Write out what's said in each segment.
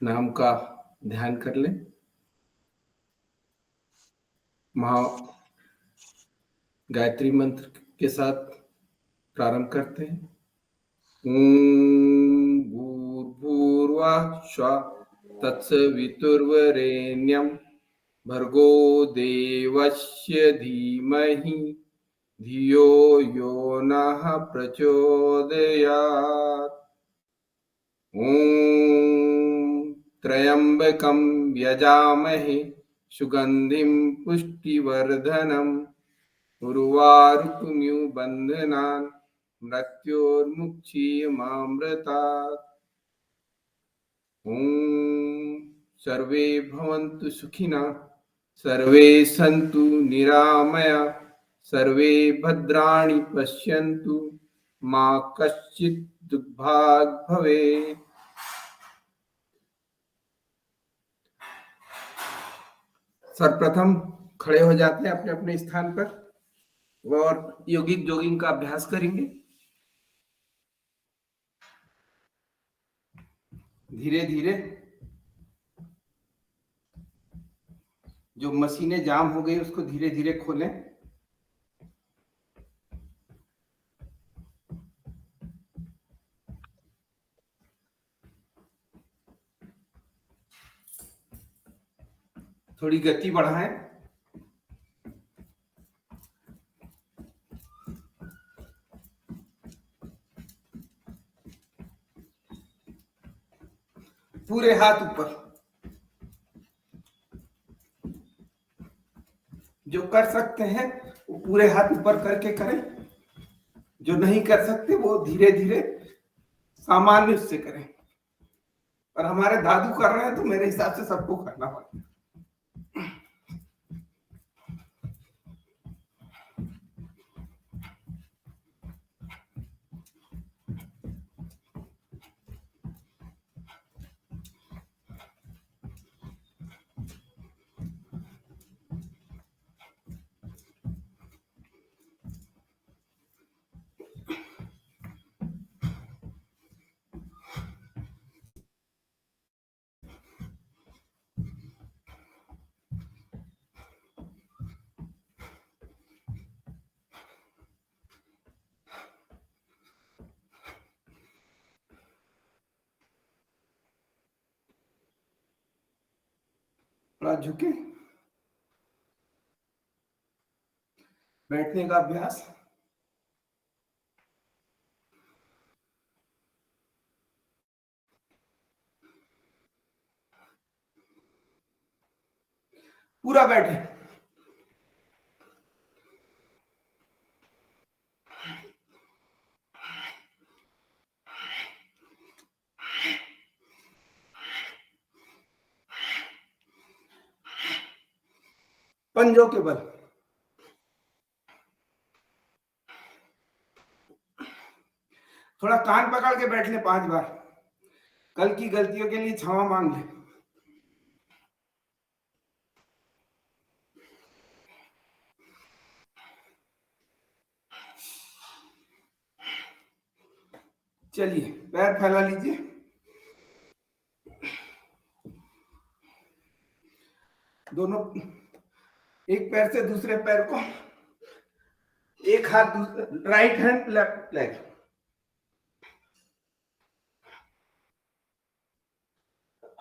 नाम का ध्यान कर लें। महा गायत्री मंत्र के साथ प्रारंभ करते हैं। ओम भूर्भुवः स्वः तत्सवितुर्वरेण्यं भर्गो देवस्य धीमहि धियो यो नः प्रचोदयात्। ओम त्र्यंबकं यजामहे सुगंधिं पुष्टिवर्धनम् उर्वारुकमिव बन्धनान् मृत्योर्मुक्षीयमामृतात्। ओम सर्वे भवन्तु सुखिनः सर्वे सन्तु निरामया सर्वे भद्राणि पश्यन्तु मा कश्चित् दुर्भाग् भवेत्। सर्वप्रथम खड़े हो जाते हैं अपने अपने स्थान पर और योगिक जोगिंग का अभ्यास करेंगे। धीरे धीरे जो मशीनें जाम हो गई उसको धीरे धीरे खोलें। थोड़ी गति बढ़ाएं। पूरे हाथ ऊपर। जो कर सकते हैं वो पूरे हाथ ऊपर करके करें, जो नहीं कर सकते वो धीरे धीरे सामान्य उससे करें। और हमारे दादू कर रहे हैं तो मेरे हिसाब से सबको करना पड़ेगा। थोड़ा झुके। बैठने का अभ्यास। पूरा बैठे। पंजों के बल। थोड़ा कान पकड़ के बैठ ले 5 बार। कल की गलतियों के लिए क्षमा मांग ले। चलिए पैर फैला लीजिए। दोनों एक पैर से दूसरे पैर को, एक हाथ राइट हैंड लेफ्ट लेग।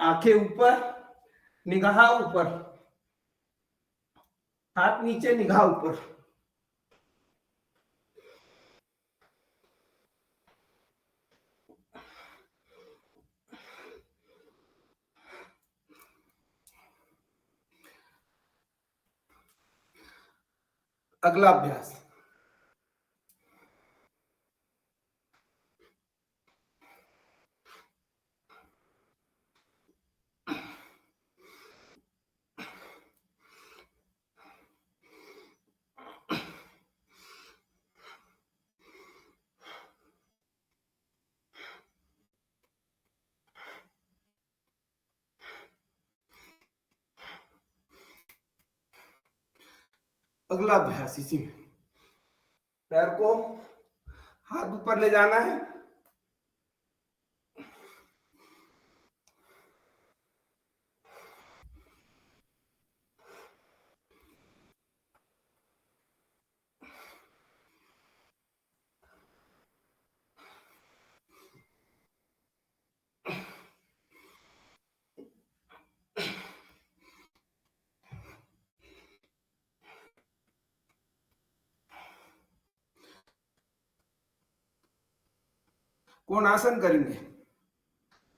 आंखें ऊपर, निगाह ऊपर, हाथ नीचे, निगाह ऊपर। अगला अभ्यास। अगला अभ्यास इसी में। पैर को हाथ ऊपर ले जाना है। कोण आसन करेंगे।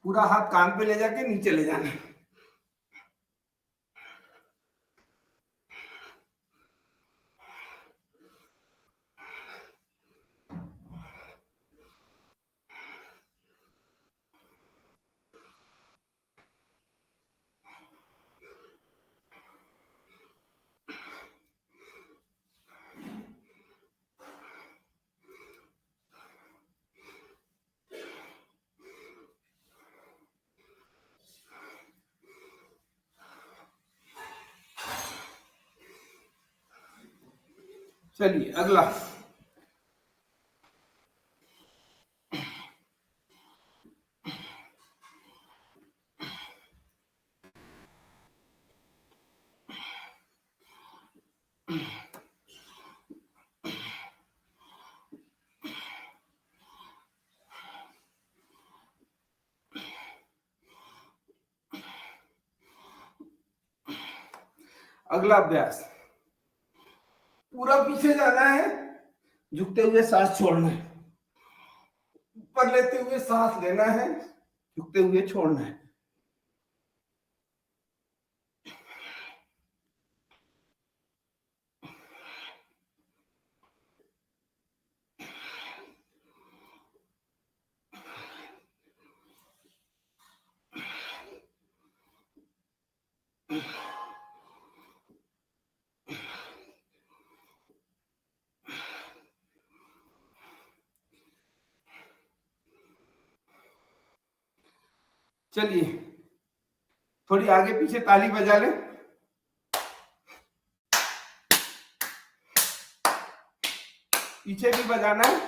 पूरा हाथ कान पे ले जाके नीचे ले जाना है। चलिए अगला। अगला अभ्यास, पूरा पीछे जाना है, झुकते हुए सांस छोड़ना है, ऊपर लेते हुए सांस लेना है, झुकते हुए छोड़ना है। चलिए थोड़ी आगे पीछे ताली बजा ले। पीछे भी बजाना है।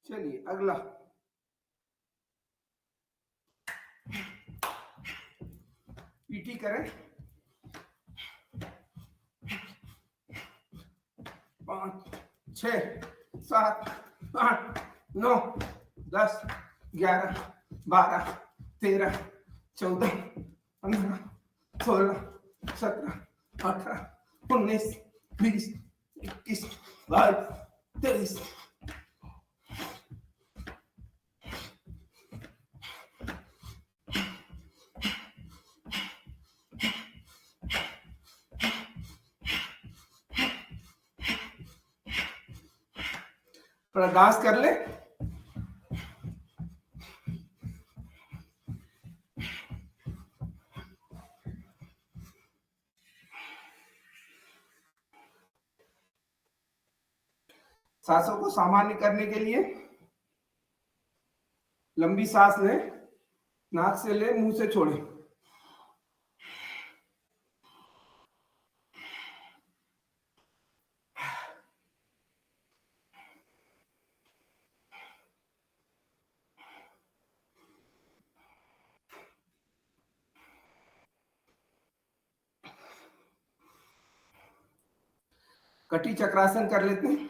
चलिए अगला, पीटी करें। 5 6 7 8 9 10 11 12 13 14 15 16 17 18 19 20 21 22 23। थोड़ा डांस कर ले। सांसों को सामान्य करने के लिए लंबी सांस ले, नाक से ले, मुंह से छोड़े। कटी चक्रासन कर लेते हैं।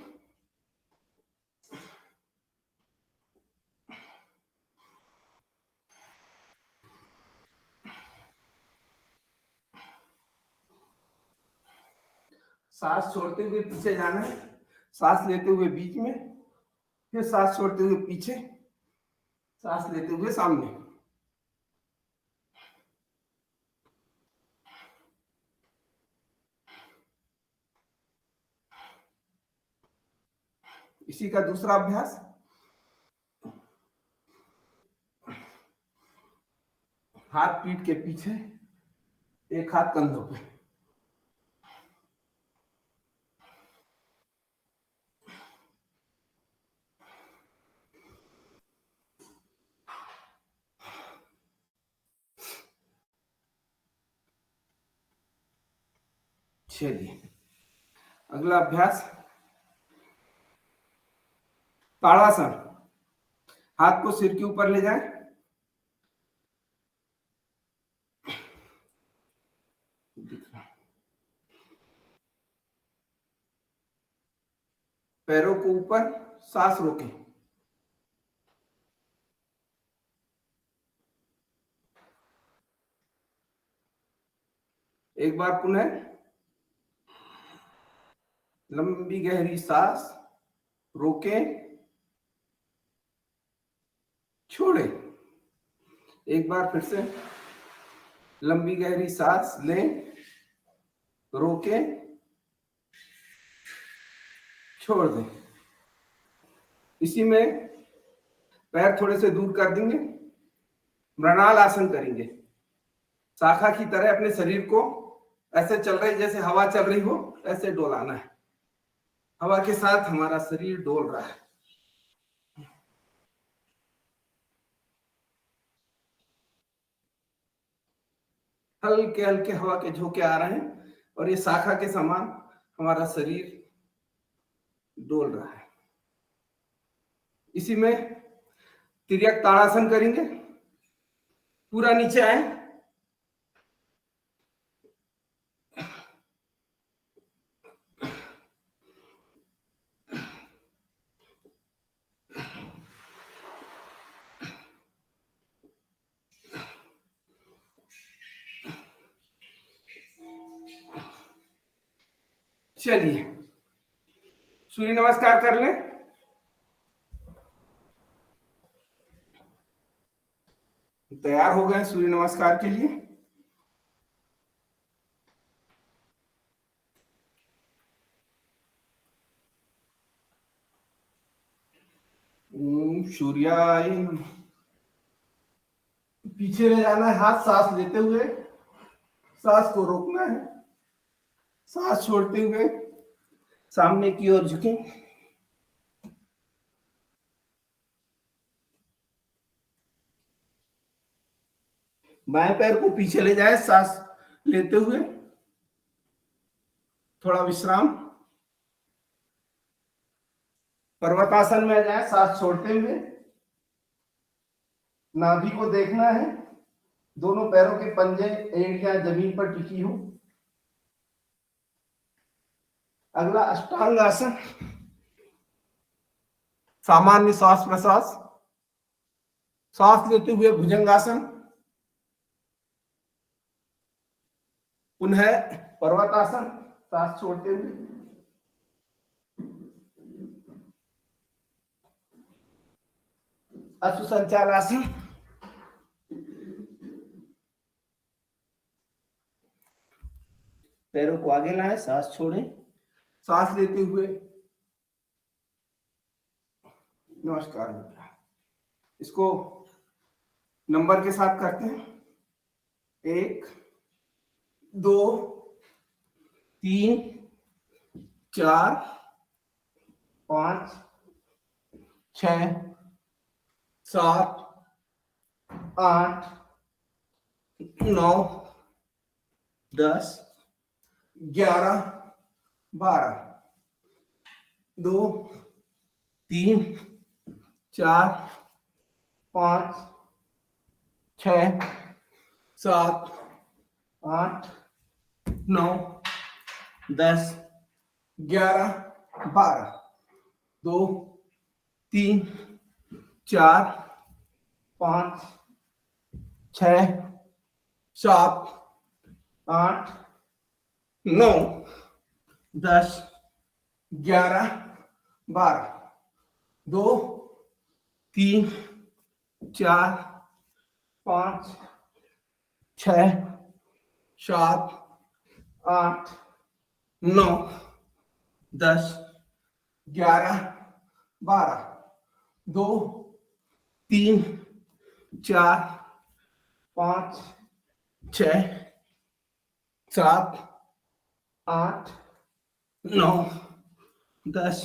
सांस छोड़ते हुए पीछे जाना है, सांस लेते हुए बीच में, फिर सांस छोड़ते हुए पीछे, सांस लेते हुए सामने। इसी का दूसरा अभ्यास, हाथ पीठ के पीछे, एक हाथ कंधों पे। चलिए अगला अभ्यास, ताड़ासन। हाथ को सिर के ऊपर ले जाएं, पैरों को ऊपर, सांस रोकें। एक बार पुनः लंबी गहरी सांस, रोके, छोड़े। एक बार फिर से लंबी गहरी सांस लें, रोके, छोड़ दें। इसी में पैर थोड़े से दूर कर देंगे, मृणाल आसन करेंगे। शाखा की तरह अपने शरीर को ऐसे चल रही, जैसे हवा चल रही हो ऐसे डोलाना है। हवा के साथ हमारा शरीर डोल रहा है। हल्के हल्के हवा के झोंके आ रहे हैं और ये शाखा के समान हमारा शरीर डोल रहा है। इसी में तिर्यक ताड़ासन करेंगे। पूरा नीचे आए, चलिए सूर्य नमस्कार कर लें। तैयार हो गए सूर्य नमस्कार के लिए। सूर्याय नमः। पीछे ले जाना है, हाथ सांस लेते हुए सांस को रोकना है, सांस छोड़ते हुए सामने की ओर झुकें। बाएं पैर को पीछे ले जाए सांस लेते हुए, थोड़ा विश्राम। पर्वतासन में जाए सांस छोड़ते हुए, नाभि को देखना है, दोनों पैरों के पंजे एड़ियां जमीन पर टिकी हो। अगला अष्टांग आसन, सामान्य श्वास प्रश्वास। सांस लेते हुए भुजंगासन, पुनः पर्वतासन सांस छोड़ते हुए। अश्वसंचालासन, पैरों को आगे लाएं, सांस छोड़ें, सांस लेते हुए नमस्कार। इसको नंबर के साथ करते हैं। 1 2 3 4 5 6 7 8 9 10 11 12 2 3 4 5 6 7 8 9 10 11 12 2 3 4 5 6 7 8 9 10 11 12 2 3 4 5 6 7 8 9 10 11 12 2 3 4 5 6 7 8 9 10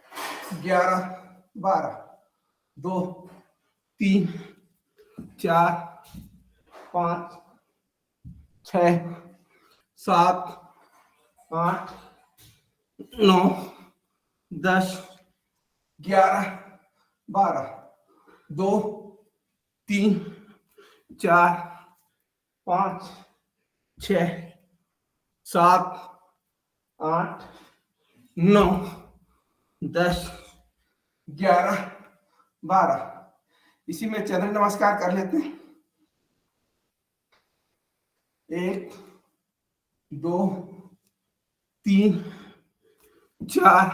11 12 2 3 4 5 6 7 8 9 10 11 12 2 3 4 5 6 7 8 9 10 11 12। इसी में चंद्र नमस्कार कर लेते हैं। 1 2 3 4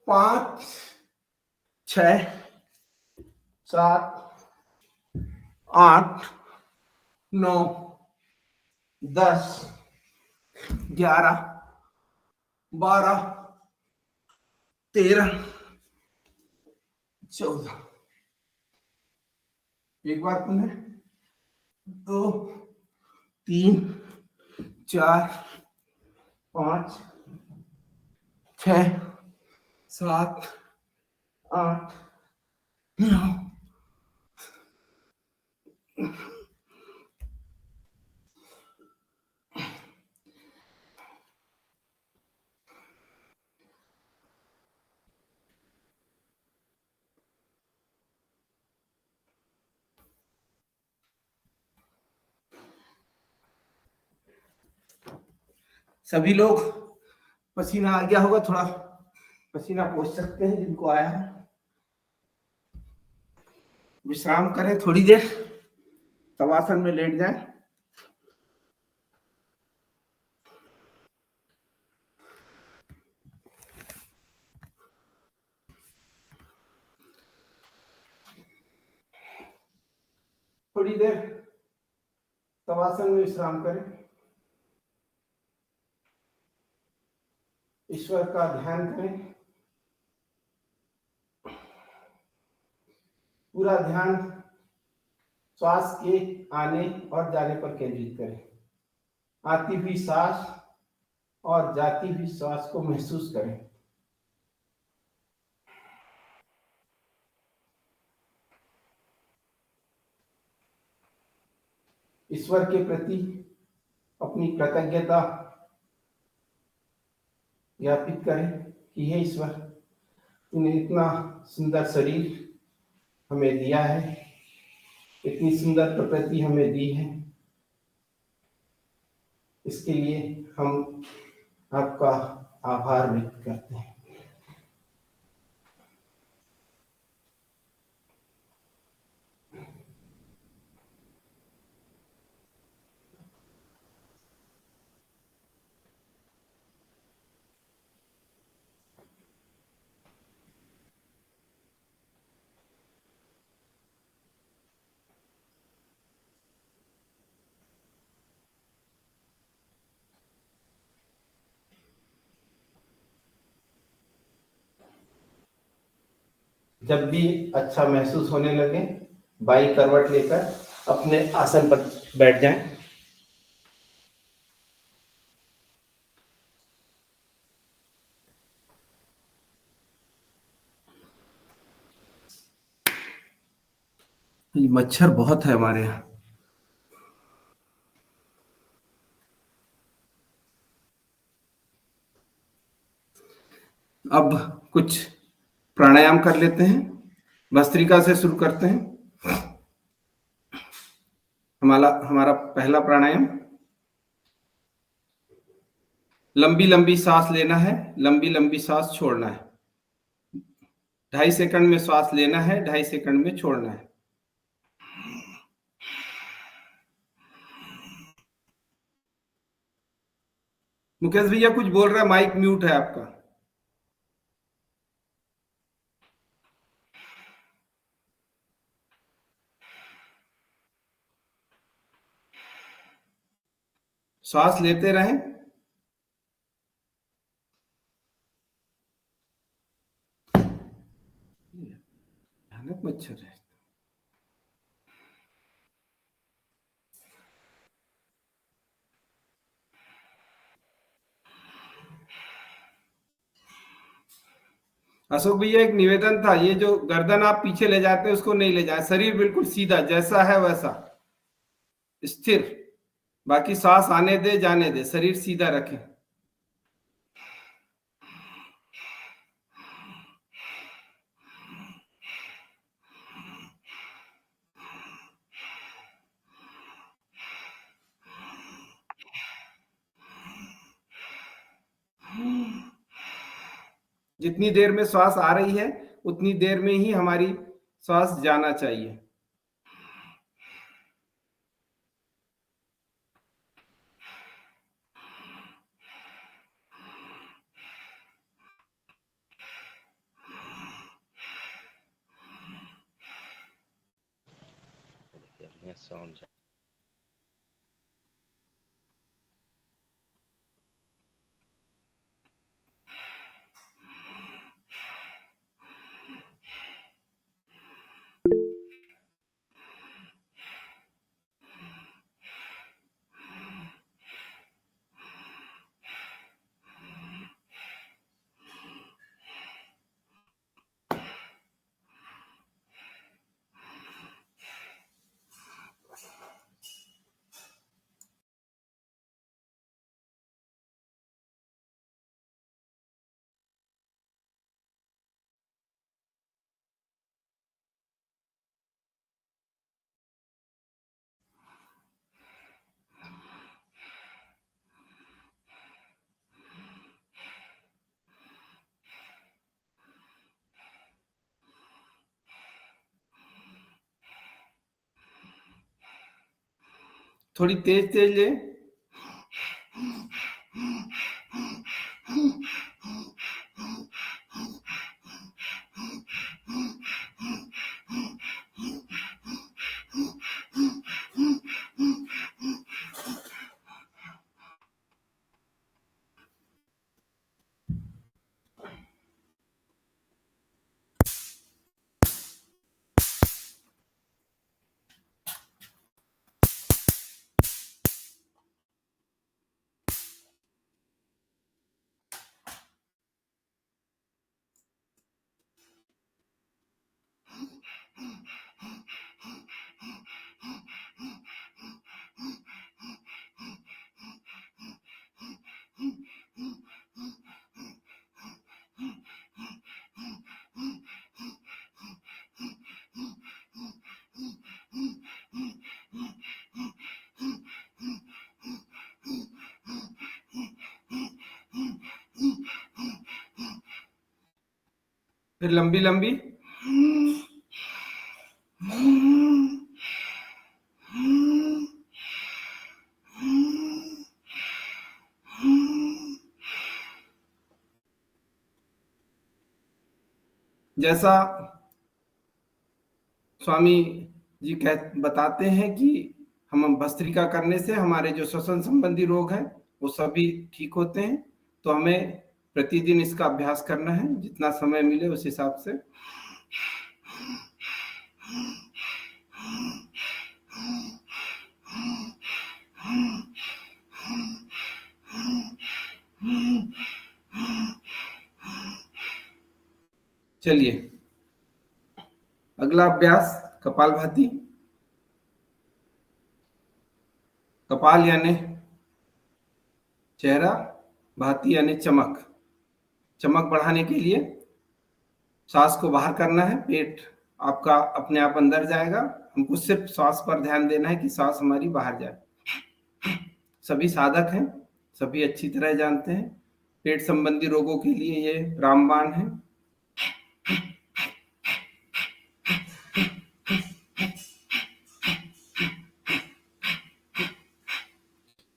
5 6 7 8 9 10 11 12 13 14। एक बार पुनः 2 3 4 5 6 7 8 9। सभी लोग पसीना आ गया होगा, थोड़ा पसीना पोंछ सकते हैं जिनको आया है। विश्राम करें थोड़ी देर, शवासन में लेट जाएं। थोड़ी देर शवासन में विश्राम करें। ईश्वर का ध्यान करें। पूरा ध्यान श्वास के आने और जाने पर केंद्रित करें। आती हुई सांस और जाती हुई सांस को महसूस करें। ईश्वर के प्रति अपनी कृतज्ञता ज्ञापित करें कि हे ईश्वर, तूने इतना सुंदर शरीर हमें दिया है, इतनी सुंदर प्रकृति हमें दी है। इसके लिए हम आपका आभार व्यक्त करते हैं। जब भी अच्छा महसूस होने लगे, बाई करवट लेकर अपने आसन पर बैठ जाएं। मच्छर बहुत है हमारे यहाँ। अब कुछ प्राणायाम कर लेते हैं। भस्त्रिका से शुरू करते हैं। हमारा पहला प्राणायाम, लंबी लंबी सांस लेना है, लंबी लंबी सांस छोड़ना है। 2.5 सेकंड में सांस लेना है, 2.5 सेकंड में छोड़ना है। मुकेश भैया कुछ बोल रहा है, माइक म्यूट है आपका। सांस लेते रहें। भयानक मच्छर है। अशोक भैया एक निवेदन था, ये जो गर्दन आप पीछे ले जाते हैं उसको नहीं ले जाए, शरीर बिल्कुल सीधा जैसा है वैसा स्थिर। बाकी सांस आने दे जाने दे, शरीर सीधा रखें। जितनी देर में श्वास आ रही है उतनी देर में ही हमारी श्वास जाना चाहिए। Yes, sound. थोड़ी तेज तेज ले। फिर लंबी लंबी। जैसा स्वामी जी बताते हैं कि हम भस्त्रिका करने से हमारे जो श्वसन संबंधी रोग हैं वो सभी ठीक होते हैं। तो हमें प्रतिदिन इसका अभ्यास करना है, जितना समय मिले उस हिसाब से। चलिए, अगला अभ्यास कपालभाति। कपाल यानी चेहरा, भाती यानी चमक। चमक बढ़ाने के लिए सांस को बाहर करना है, पेट आपका अपने आप अंदर जाएगा। हमको सिर्फ सांस पर ध्यान देना है कि सांस हमारी बाहर जाए। सभी साधक हैं, सभी अच्छी तरह जानते हैं, पेट संबंधी रोगों के लिए ये रामबाण है।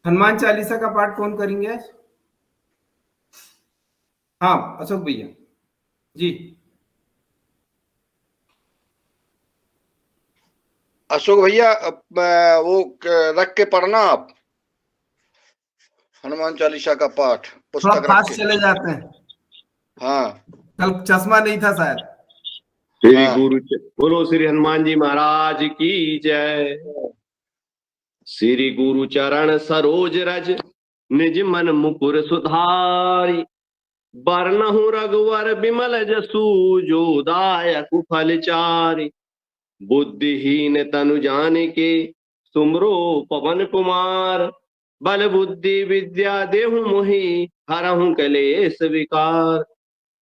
हनुमान चालीसा का पाठ कौन करेंगे आज? हाँ, अशोक भैया जी। अशोक भैया वो रख के पढ़ना आप हनुमान चालीसा का पाठ, थोड़ा पुस्तक रख फास्ट के। चले जाते हैं। हाँ, कल चश्मा नहीं था शायद। श्री गुरु बोलो श्री हनुमान जी महाराज की जय। श्री गुरु चरण सरोज रज निज मन मुकुर सुधारी, बरनहु रघुवर बिमल जसु जो दायक फल चारि। बुद्धिहीन तनु जानिके सुमरो पवन कुमार, बल बुद्धि विद्या देहु मोहि हरहु कलेश विकार।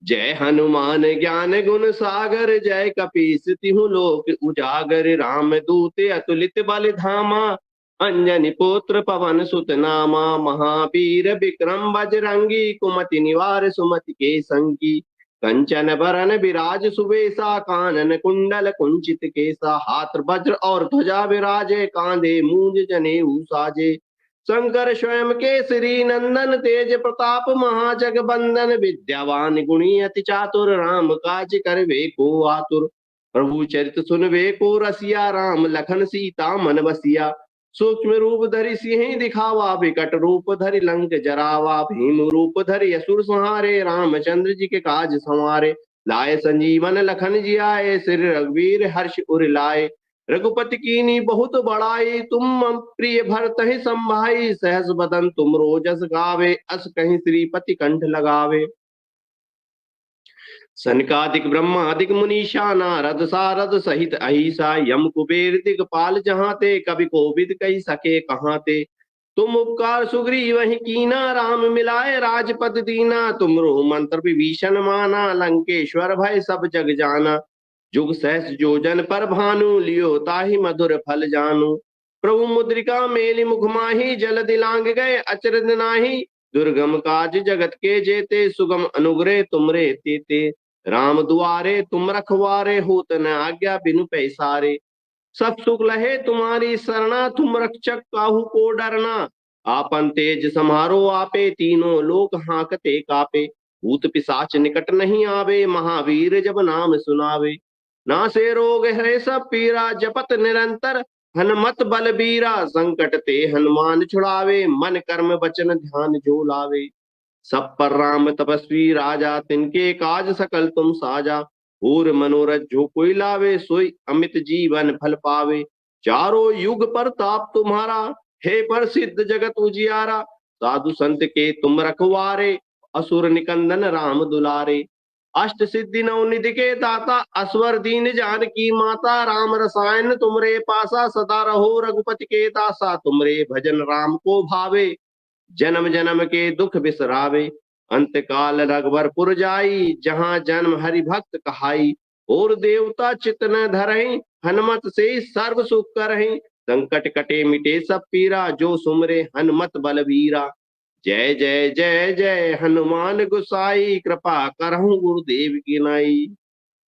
जय हनुमान ज्ञान गुण सागर, जय कपीस तिहु लोक उजागर। राम दूत अतुलित बल धामा, अंजनी पुत्र पवन सुत नामा। महावीर विक्रम बजरंगी, कुमति निवार सुमति के संगी। कंचन बरन विराज सुबेसा, कानन कुंडल कुंचित केसा। हाथ वज्र और ध्वजा विराजे, कांधे मूंज जनेऊ साजे। शंकर स्वयं केसरी नंदन, तेज प्रताप महाजगबंदन। विद्यावान गुणी अति चातुर, राम काज करवे को आतुर। प्रभु चरित सुनबे को रसिया, राम लखन सीता मन बसिया। सूक्ष्म रूप धरि सिंह दिखावा, विकट रूप धरि लंक जरावा। भीम रूप धरि असुर संहारे, रामचंद्र जी के काज संवारे। लाए संजीवन लखन जी आए, श्री रघुवीर हर्ष उर लाए। रघुपति कीनी बहुत बड़ाई, तुम प्रिय भरत ही संभाई। सहस बदन तुम रोजस गावे, अस कहीं श्रीपति कंठ लगावे। सनकादिक ब्रह्मादिक मुनीषा, नारद सारद सहित अहिसा। यम कुबेर दिगपाल जहाँ ते, कवि कोविद कही सके कहाँ ते। तुम उपकार सुग्रीव वही कीना, राम मिलाए राजपद दीना। तुमरो मंत्र विभीषण माना, लंकेश्वर भय सब जग जाना। जुग सहस जोजन पर भानु, लियो ताहि मधुर फल जानू। प्रभु मुद्रिका मेलि मुख माही, जल दिलांग गए अचरज नाही। दुर्गम काज जगत के जेते, सुगम अनुग्रह तुमरे तेते। राम दुआरे तुम रखवारे, होत न आज्ञा बिनु पैसारे। सब सुख लहे तुम्हारी सरना, तुम रक्षक काहू को डरना। आपन तेज समारो आपे, तीनों लोक हांकते कापे। भूत पिशाच निकट नहीं आवे, महावीर जब नाम सुनावे। नासे रोग है सब पीरा, जपत निरंतर हनुमत बलबीरा। संकट ते हनुमान छुड़ावे, मन कर्म वचन ध्यान जो लावे। सब पर राम तपस्वी राजा, तिनके काज सकल तुम साजा। और मनोरथ जो कोई लावे, सोई अमित जीवन फल पावे। चारों युग पर ताप तुम्हारा, हे प्रसिद्ध जगत उजियारा। साधु संत के तुम रखवारे, असुर निकंदन राम दुलारे। अष्ट सिद्धि नवनिधि के दाता, असवर दीन जानकी माता। राम रसायन तुमरे पासा, सदा रहो रघुपति के दासा। तुमरे भजन राम को भावे, जन्म जन्म के दुख बिसरावे। अंत काल रघुवर जाई, जहाँ जन्म हरि भक्त कहाई। और देवता चित न धरहि, हनुमत से सर्व सुख करहि। संकट कटे मिटे सब पीरा, जो सुमरे हनुमत बलवीरा। जय जय जय जय हनुमान गोसाई, कृपा करहु गुरुदेव की नाई।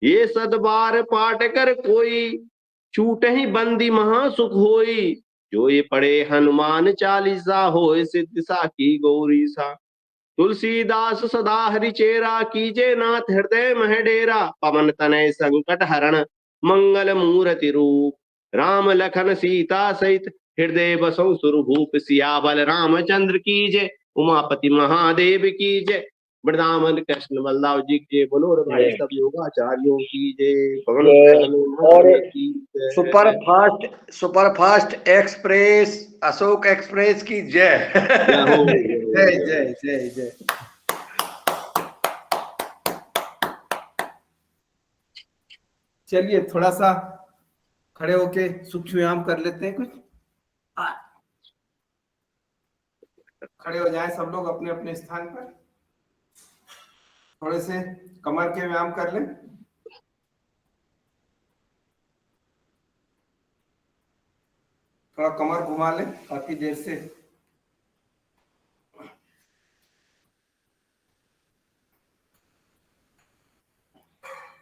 ये सदबार पाठ कर कोई, छूटहि बंदी महा सुख होई। जो ये पढ़े हनुमान चालीसा, होए सिद्धि साखी गौरी सा। तुलसीदास सदा हरिचेरा, कीजे नाथ हृदय मह डेरा। पवन तनय संकट हरण, मंगल मूर्ति रूप। राम लखन सीता सहित, हृदय बसौ सुरभूप। सियाबल रामचंद्र की जय, उमापति महादेव की जय। वृंदावन कृष्ण बलदाव जी की जय। बोलो रे भाई सब योगाचार्यों की जय। पवन सुत हनुमान की जय। Super fast express Ashok express की जय। जय हो जय जय जय जय। चलिए थोड़ा सा खड़े होके सूक्ष्म व्यायाम कर लेते हैं कुछ। खड़े हो जाएं सब लोग अपने अपने स्थान पर। थोड़े से कमर के व्यायाम कर लें। थोड़ा कमर घुमा लें काफी देर से।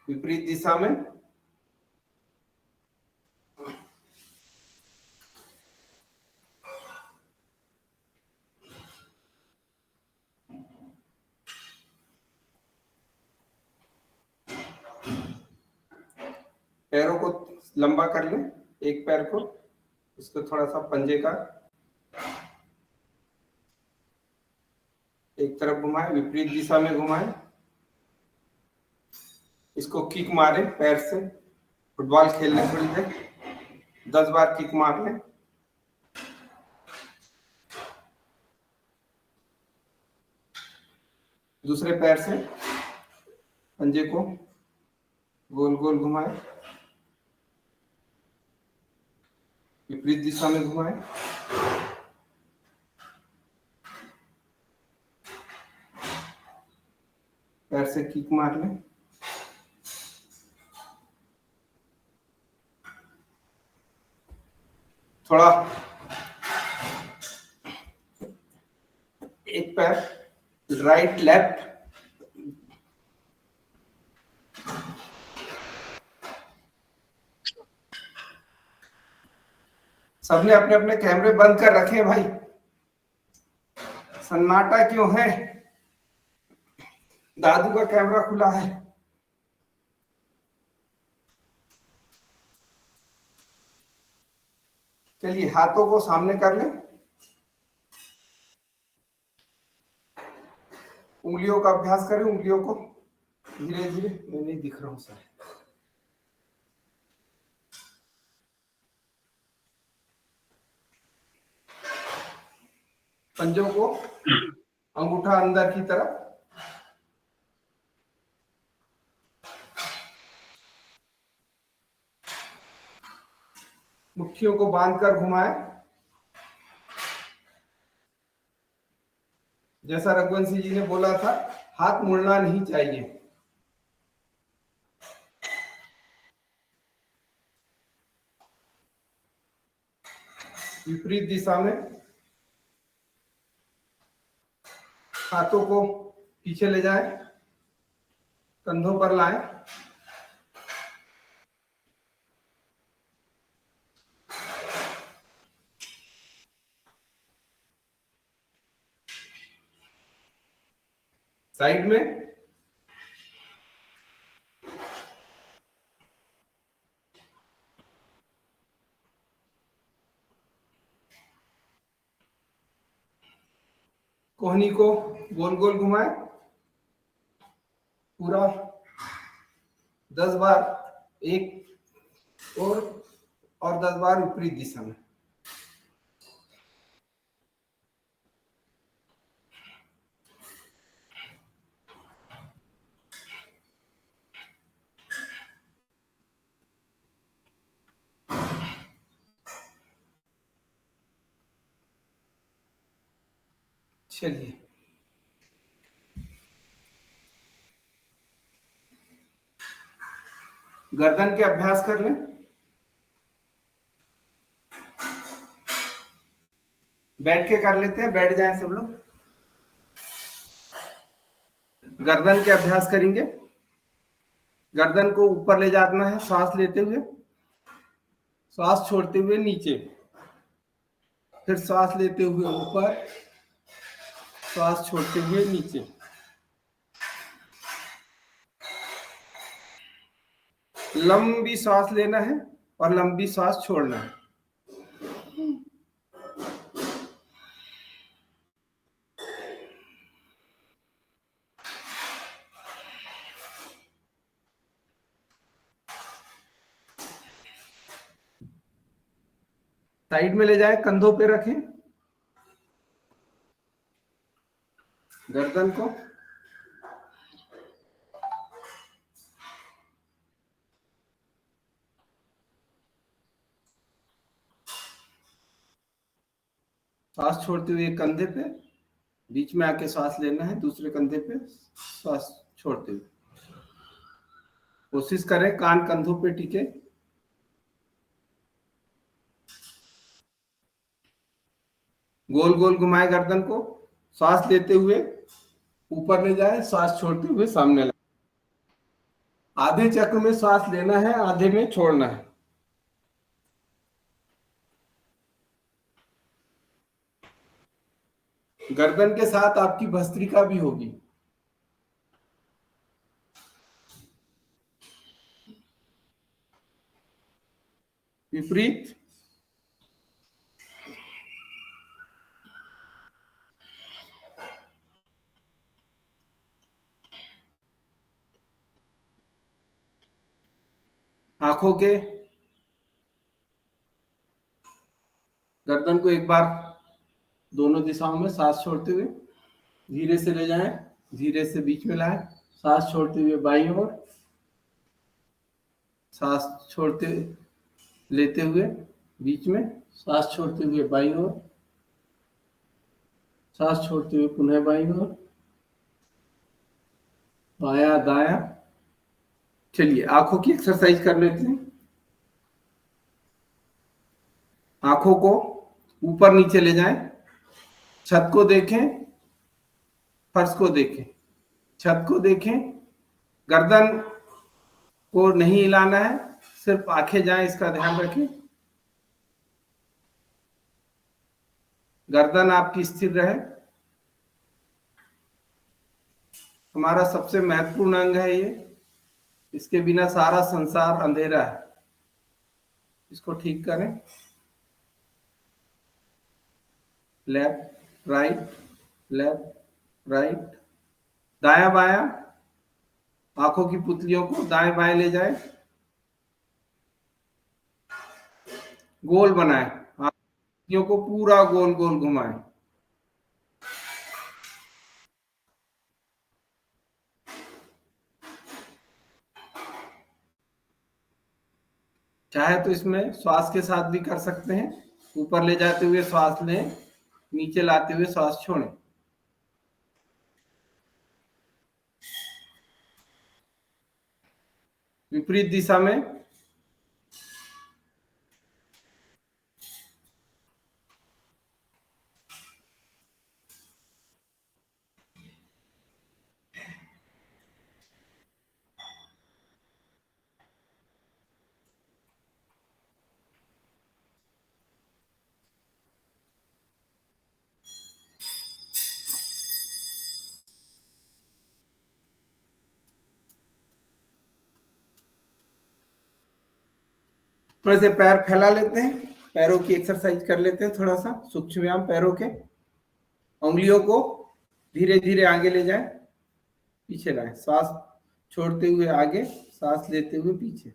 विपरीत दिशा में। पैरों को लंबा कर लें, एक पैर को इसको थोड़ा सा पंजे का एक तरफ घुमाएं, विपरीत दिशा में घुमाएं। इसको किक मारे पैर से, फुटबॉल खेलने थोड़ी देर 10 बार किक मार लें। दूसरे पैर से पंजे को गोल गोल घुमाएं, विपरीत दिशा में घुमाएं। पैर से किक मार लें। थोड़ा एक पैर राइट लेफ्ट, सबने अपने अपने कैमरे बंद कर रखे हैं भाई, सन्नाटा क्यों है? दादू का कैमरा खुला है। चलिए हाथों को सामने कर लें, उंगलियों का अभ्यास करें, उंगलियों को धीरे धीरे। मैं नहीं दिख रहा हूं सर। पंजों को, अंगूठा अंदर की तरफ, मुट्ठियों को बांधकर घुमाएं। जैसा रघुवंशी जी ने बोला था, हाथ मुड़ना नहीं चाहिए। विपरीत दिशा में हाथों को पीछे ले जाएं, कंधों पर लाएं। साइड में कोहनी को गोल गोल घुमाएं, पूरा 10 बार एक और 10 बार विपरीत दिशा में। चलिए गर्दन के अभ्यास कर लें। बैठ के कर लेते हैं, बैठ जाएं सब लोग। गर्दन के अभ्यास करेंगे। गर्दन को ऊपर ले जाना है, सांस लेते हुए, सांस छोड़ते हुए नीचे, फिर सांस लेते हुए ऊपर, सांस छोड़ते हुए नीचे। लंबी सांस लेना है और लंबी सांस छोड़ना है। साइड में ले जाएं, कंधों पे रखें गर्दन को। सांस छोड़ते हुए कंधे पे, बीच में आके सांस लेना है, दूसरे कंधे पे सांस छोड़ते हुए। कोशिश करें कान कंधों पे टिके। गोल गोल घुमाए गर्दन को, सांस लेते हुए ऊपर ले जाए, सांस छोड़ते हुए सामने लाए। आधे चक्र में सांस लेना है, आधे में छोड़ना है। गर्दन के साथ आपकी भस्त्रिका भी होगी। विपरीत। आंखों के गर्दन को एक बार दोनों दिशाओं में सांस छोड़ते हुए धीरे से ले जाएं, धीरे से बीच में लाएं, सांस छोड़ते हुए बाईं ओर, सांस छोड़ते लेते हुए बीच में, सांस छोड़ते हुए बाईं ओर, सांस छोड़ते हुए पुनः बाईं ओर, बायां दायां। चलिए आंखों की एक्सरसाइज कर लेते हैं। आंखों को ऊपर नीचे ले जाएं, छत को देखें, फर्श को देखें, छत को देखें। गर्दन को नहीं हिलाना है, सिर्फ आंखें जाएं, इसका ध्यान रखें। गर्दन आपकी स्थिर रहे। हमारा सबसे महत्वपूर्ण अंग है ये, इसके बिना सारा संसार अंधेरा है। इसको ठीक करें। लेफ्ट राइट, दाया बाया, आंखों की पुतलियों को दाएं बाएं ले जाए, गोल बनाए, आंखों को पूरा गोल गोल घुमाए, चाहे तो इसमें श्वास के साथ भी कर सकते हैं, ऊपर ले जाते हुए श्वास लें, नीचे लाते हुए श्वास छोड़ें। विपरीत दिशा में थोड़े से पैर फैला लेते हैं, पैरों की एक्सरसाइज कर लेते हैं, थोड़ा सा सूक्ष्म व्यायाम पैरों के। उंगलियों को धीरे धीरे आगे ले जाएं, पीछे लाएं, सांस छोड़ते हुए आगे, सांस लेते हुए पीछे,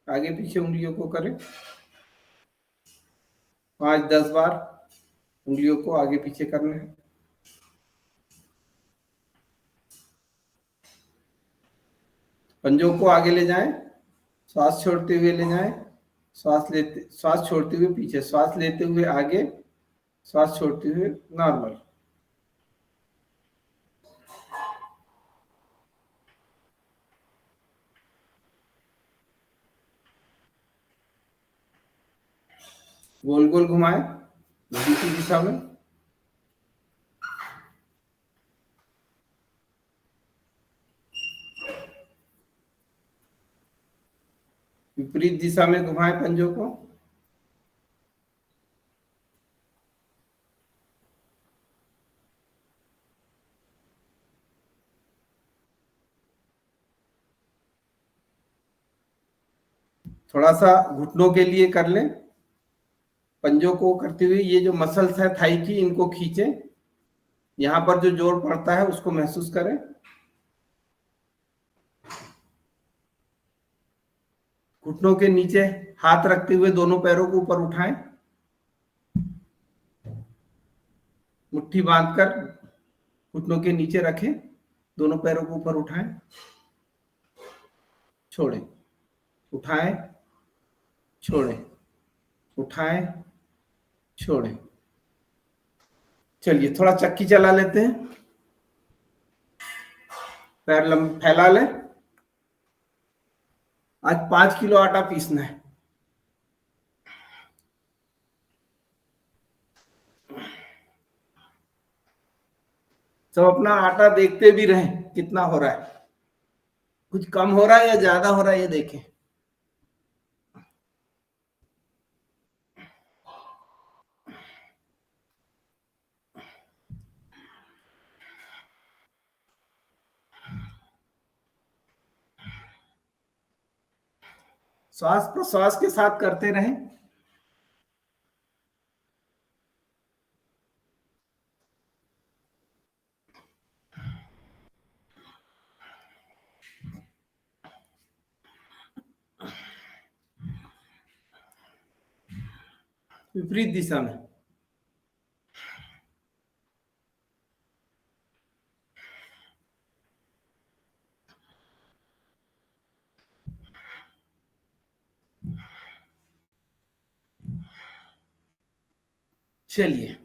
आगे पीछे उंगलियों को करें 5-10 बार। उंगलियों को आगे पीछे करना है। पंजों को आगे ले जाएं, श्वास छोड़ते हुए ले जाएं, श्वास छोड़ते हुए पीछे, श्वास लेते हुए आगे, श्वास छोड़ते हुए नॉर्मल। गोल गोल घुमाएं घड़ी की दिशा में। विपरीत दिशा में घुमाएं पंजों को। थोड़ा सा घुटनों के लिए कर लें, पंजों को करते हुए ये जो मसल्स है थाई की, इनको खींचें, यहां पर जो जोर पड़ता है उसको महसूस करें। घुटनों के नीचे हाथ रखते हुए दोनों पैरों को ऊपर उठाएं, मुट्ठी बांधकर घुटनों के नीचे रखें, दोनों पैरों को ऊपर उठाएं, छोड़ें, उठाएं, छोड़ें, उठाएं, छोड़ें। चलिए थोड़ा चक्की चला लेते हैं, पैर फैला लें। आज 5 किलो आटा पीसना है। सब अपना आटा देखते भी रहें कितना हो रहा है, कुछ कम हो रहा है या ज्यादा हो रहा है ये देखें। श्वास प्रश्वास के साथ करते रहें। विपरीत दिशा में चलिए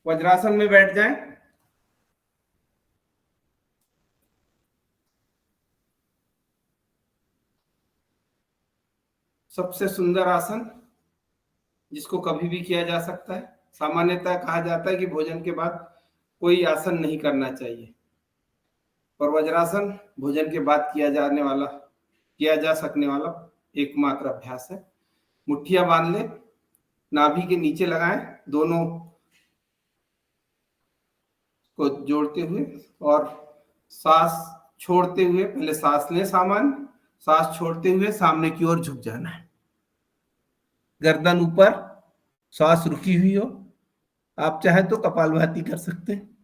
वज्रासन में बैठ जाएं। सबसे सुंदर आसन जिसको कभी भी किया जा सकता है। सामान्यतः कहा जाता है कि भोजन के बाद कोई आसन नहीं करना चाहिए, पर वज्रासन भोजन के बाद किया जा सकने वाला एकमात्र अभ्यास है। मुट्ठियां बांध लें, नाभि के नीचे लगाएं, दोनों को जोड़ते हुए, और सांस छोड़ते हुए पहले सांस लें सामान्य, सांस छोड़ते हुए सामने की ओर झुक जाना है, गर्दन ऊपर, सांस रुकी हुई हो, आप चाहे तो कपालभाति कर सकते हैं।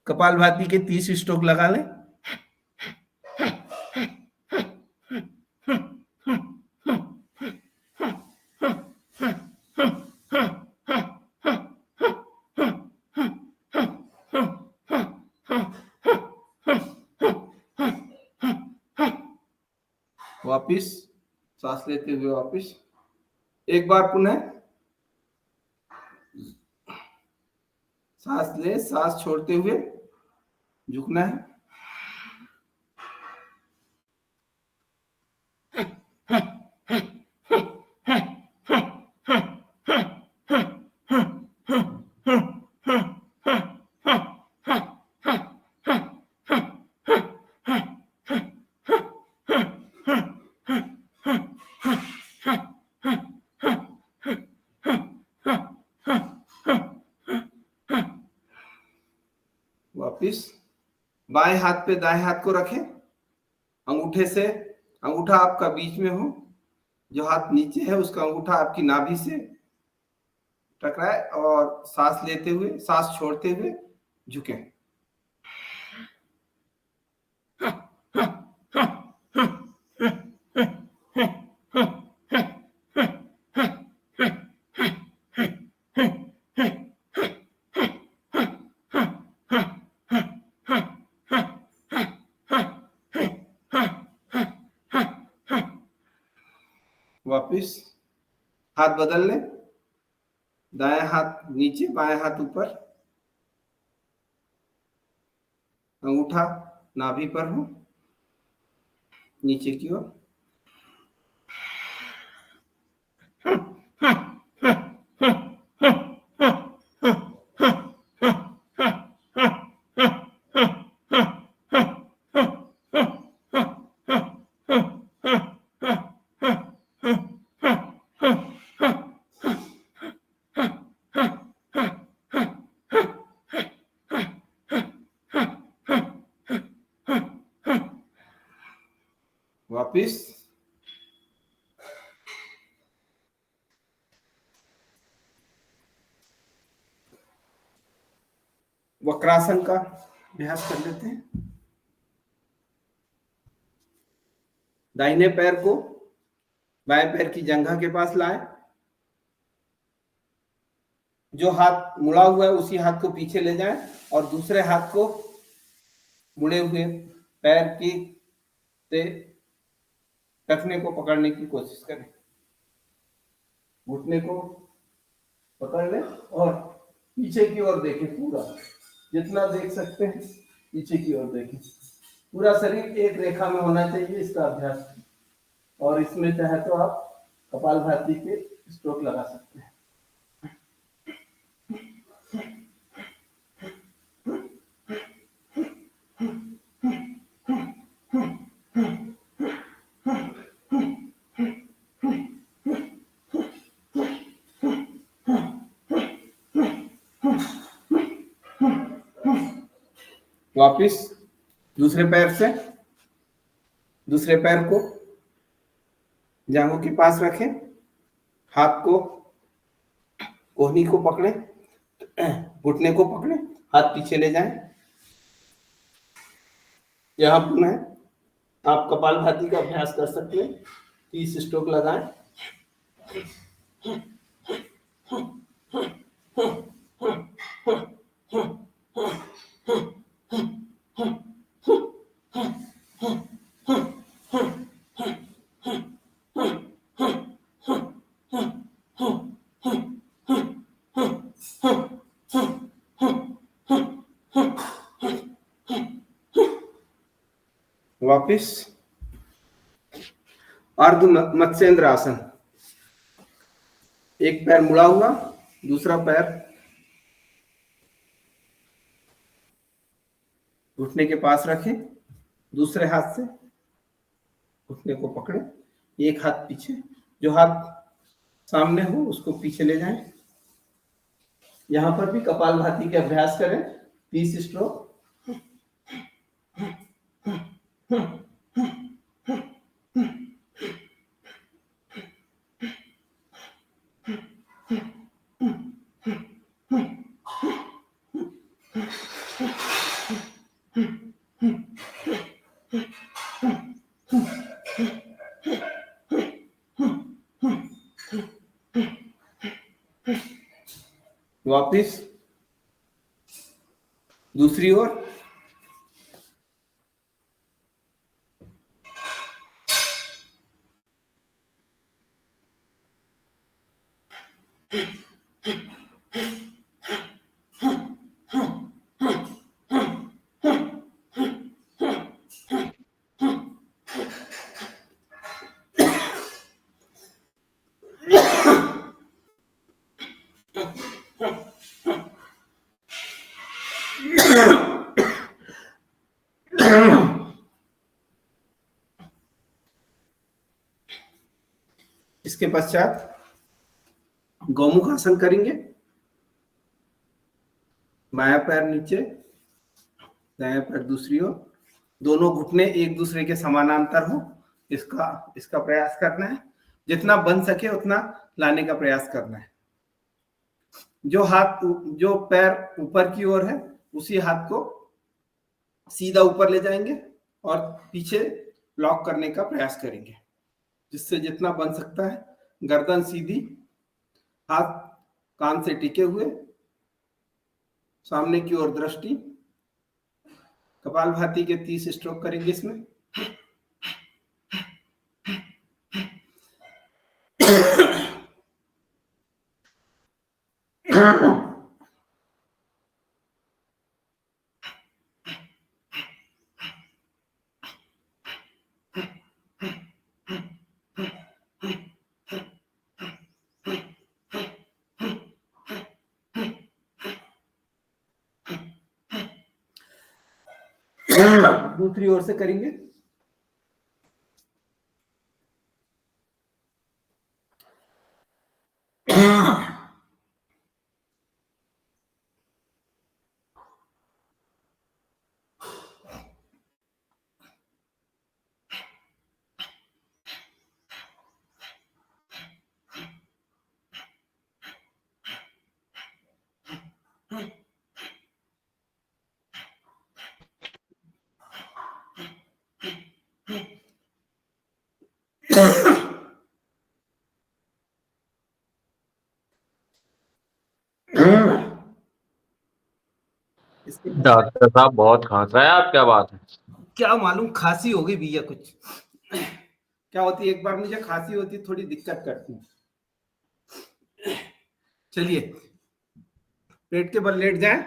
कपालभाति के 30 स्ट्रोक लगा लें। वापिस सांस लेते हुए वापिस एक बार पुनः सांस ले, सांस छोड़ते हुए झुकना है। वापिस बाएं हाथ पे दाएं हाथ को रखें, अंगूठे से अंगूठा आपका बीच में हो, जो हाथ नीचे है उसका अंगूठा आपकी नाभि से टकराए और सांस लेते हुए सांस छोड़ते हुए झुके। वापिस हाथ बदल लें, दायां हाथ नीचे बायां हाथ ऊपर, अंगूठा नाभि पर हो नीचे की ओर। वापिस वक्रासन का अभ्यास कर लेते हैं। दाहिने पैर को बाएं पैर की जंघा के पास लाएं, जो हाथ मुड़ा हुआ है उसी हाथ को पीछे ले जाएं और दूसरे हाथ को मुड़े हुए पैर की से टखने को पकड़ने की कोशिश करें। घुटने को पकड़ लें और पीछे की ओर देखें, पूरा जितना देख सकते हैं पीछे की ओर देखें। पूरा शरीर एक रेखा में होना चाहिए इसका अभ्यास। और इसमें चाहे तो आप कपालभाति के स्ट्रोक लगा सकते हैं। वापिस दूसरे पैर से दूसरे पैर को जांघों के पास रखें, हाथ को कोहनी को पकड़ें, घुटने को पकड़ें, हाथ पीछे ले जाएं। यहाँ पुनः आप कपालभाति का अभ्यास कर सकते हैं। 30 स्ट्रोक लगाएं। वापिस अर्ध मत्स्येंद्र आसन। एक पैर मुड़ा हुआ, दूसरा पैर घुटने के पास रखें, दूसरे हाथ से घुटने को पकड़ें, एक हाथ पीछे, जो हाथ सामने हो उसको पीछे ले जाएं। यहां पर भी कपालभाति के अभ्यास करें। 30 स्ट्रोक। वापिस दूसरी ओर। इसके पश्चात गौमुख आसन करेंगे। बायां पैर नीचे, दायां पैर दूसरी ओर, दोनों घुटने एक दूसरे के समानांतर हो, इसका प्रयास करना है। जितना बन सके उतना लाने का प्रयास करना है। जो पैर ऊपर की ओर है उसी हाथ को सीधा ऊपर ले जाएंगे और पीछे लॉक करने का प्रयास करेंगे, जिससे जितना बन सकता है। गर्दन सीधी, हाथ कान से टिके हुए, सामने की ओर दृष्टि। कपालभाति के 30 स्ट्रोक करेंगे इसमें। दूसरी ओर से करेंगे। डॉक्टर साहब बहुत खांस रहा है आप, क्या बात है? क्या मालूम, खांसी हो गई भैया कुछ। क्या होती है, एक बार मुझे खांसी होती है, थोड़ी दिक्कत करती है। चलिए, पेट के बल लेट जाएं।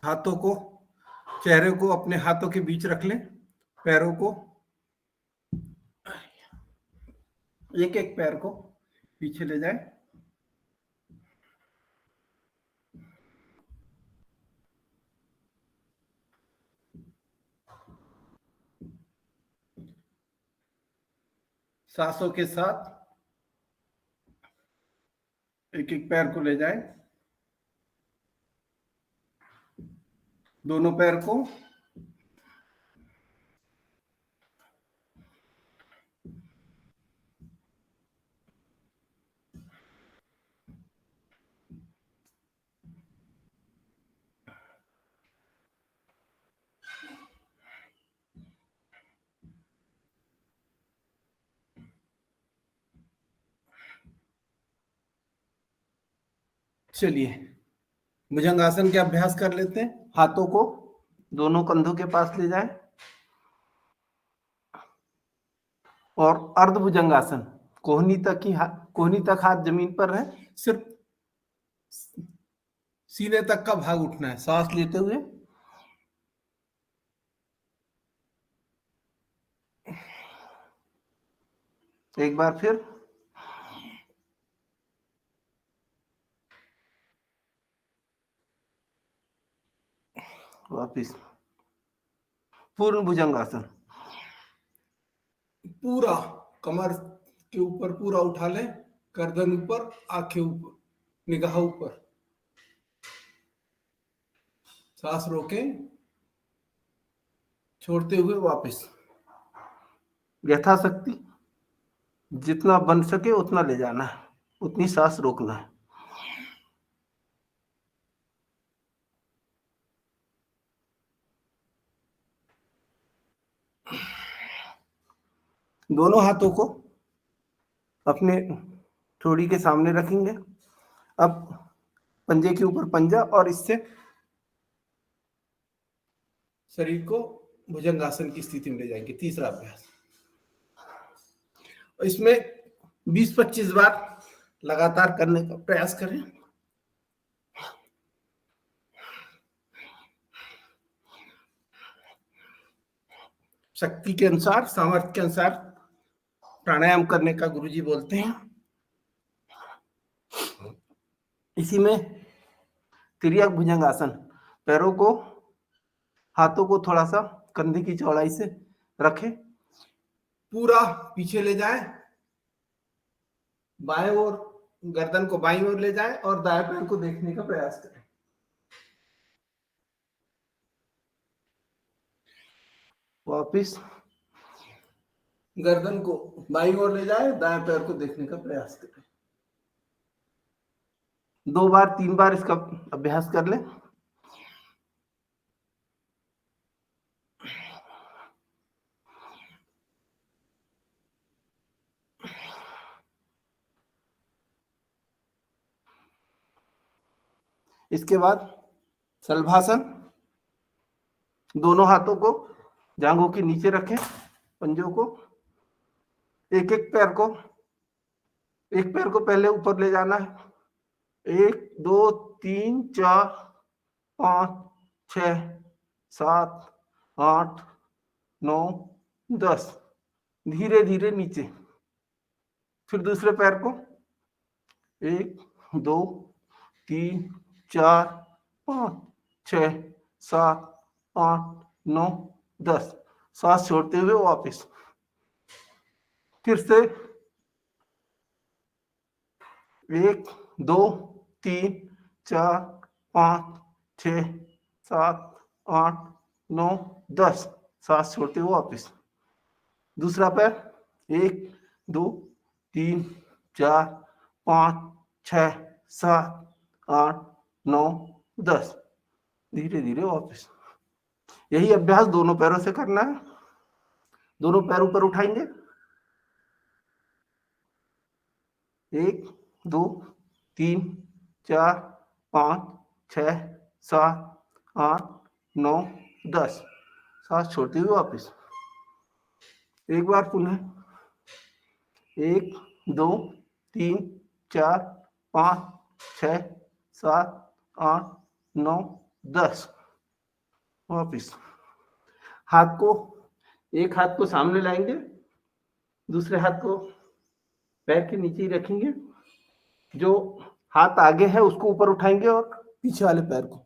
हाथों को, चेहरे को अपने हाथों के बीच रख लें। पैरों को, एक एक पैर को पीछे ले जाएं। सांसों के साथ एक एक पैर को ले जाएं। दोनों पैर को चलिए भुजंगासन के अभ्यास कर लेते हैं। हाथों को दोनों कंधों के पास ले जाएं और अर्ध भुजंगासन, कोहनी तक हाथ जमीन पर रहे, सिर्फ सीने तक का भाग उठना है। सांस लेते हुए एक बार फिर, वापिस पूर्ण भुजंगासन। पूरा कमर के ऊपर पूरा उठा लें, गर्दन ऊपर, आंखें ऊपर, निगाह ऊपर। सांस रोकें, छोड़ते हुए वापस। यथाशक्ति जितना बन सके उतना ले जाना है, उतनी सांस रोकना है। दोनों हाथों को अपने ठोड़ी के सामने रखेंगे। अब पंजे के ऊपर पंजा और इससे शरीर को भुजंगासन की स्थिति में ले जाएंगे। तीसरा अभ्यास, इसमें 20-25 बार लगातार करने का प्रयास करें। शक्ति के अनुसार, सामर्थ्य के अनुसार प्राणायाम करने का गुरुजी बोलते हैं। इसी में तिर्यक भुजंगासन, पैरों को, हाथों को थोड़ा सा कंधे की चौड़ाई से रखें, पूरा पीछे ले जाएं, बाएं ओर गर्दन को बाईं ओर ले जाएं और दाएं पैर को देखने का प्रयास करें। वापिस गर्दन को बाईं ओर ले जाएं, दाएं पैर को देखने का प्रयास करें। 2 बार 3 बार इसका अभ्यास कर लें। इसके बाद शलभासन, दोनों हाथों को जांघों के नीचे रखें, पंजों को, एक पैर को पहले ऊपर ले जाना है। 1 2 3 4 5 6 7 8 9 10, धीरे धीरे नीचे। फिर दूसरे पैर को 1 2 3 4 5 6 7 8 9 10, सांस छोड़ते हुए वापस। फिर से 1 2 3 4 5 6 7 8 9 10, सांस छोड़ते हुए वापस। दूसरा पैर 1 2 3 4 5 6 7 8 9 10, धीरे धीरे वापस। यही अभ्यास दोनों पैरों से करना है। दोनों पैर ऊपर उठाएंगे, 1 2 3 4 5 6 7 8 9 10, सांस छोड़ते हुए वापस। एक बार पुनः 1 2 3 4 5 6 7 8 9 10, वापिस। एक हाथ को सामने लाएंगे, दूसरे हाथ को पैर के नीचे ही रखेंगे। जो हाथ आगे है उसको ऊपर उठाएंगे और पीछे वाले पैर को।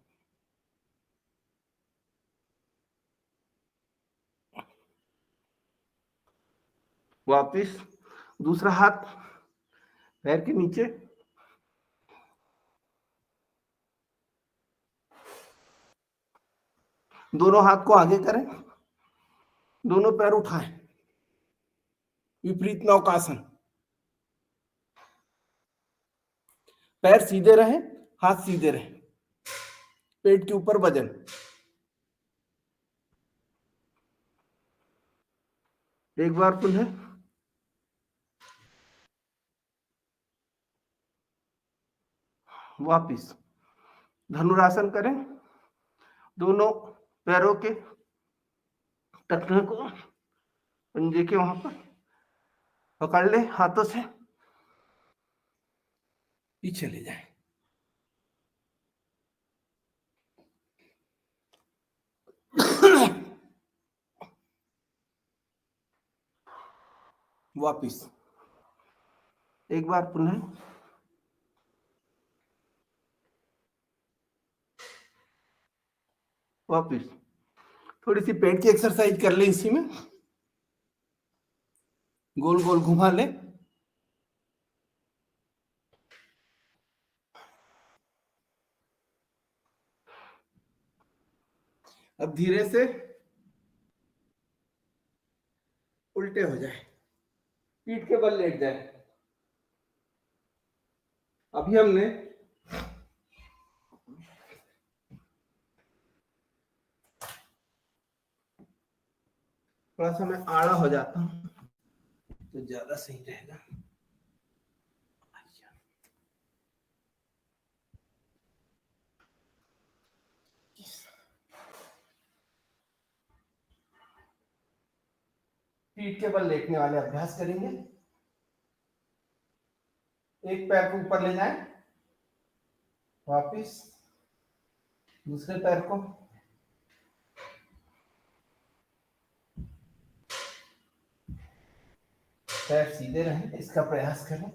वापिस दूसरा हाथ पैर के नीचे, दोनों हाथ को आगे करें, दोनों पैर उठाएं, विपरीत नौकासन। पैर सीधे रहें, हाथ सीधे रहें, पेट के ऊपर वजन। एक बार पुनः वापिस धनुरासन करें, दोनों पैरों के टखने को पंजे के वहां पर पकड़ ले, हाथों से पीछे ले जाएं। वापिस एक बार पुनः वापिस। थोड़ी सी पेट की एक्सरसाइज कर ले, इसी में गोल गोल घुमा ले। अब धीरे से उल्टे हो जाए, पीठ के बल लेट जाए। अभी हमने थोड़ा सा मैं आड़ा हो जाता हूं, तो ज्यादा सही रहेगा। पीठ के बल लेटने वाले अभ्यास करेंगे। एक पैर को ऊपर ले जाएं, वापिस दूसरे पैर को, पैर सीधे रहें, इसका प्रयास करें।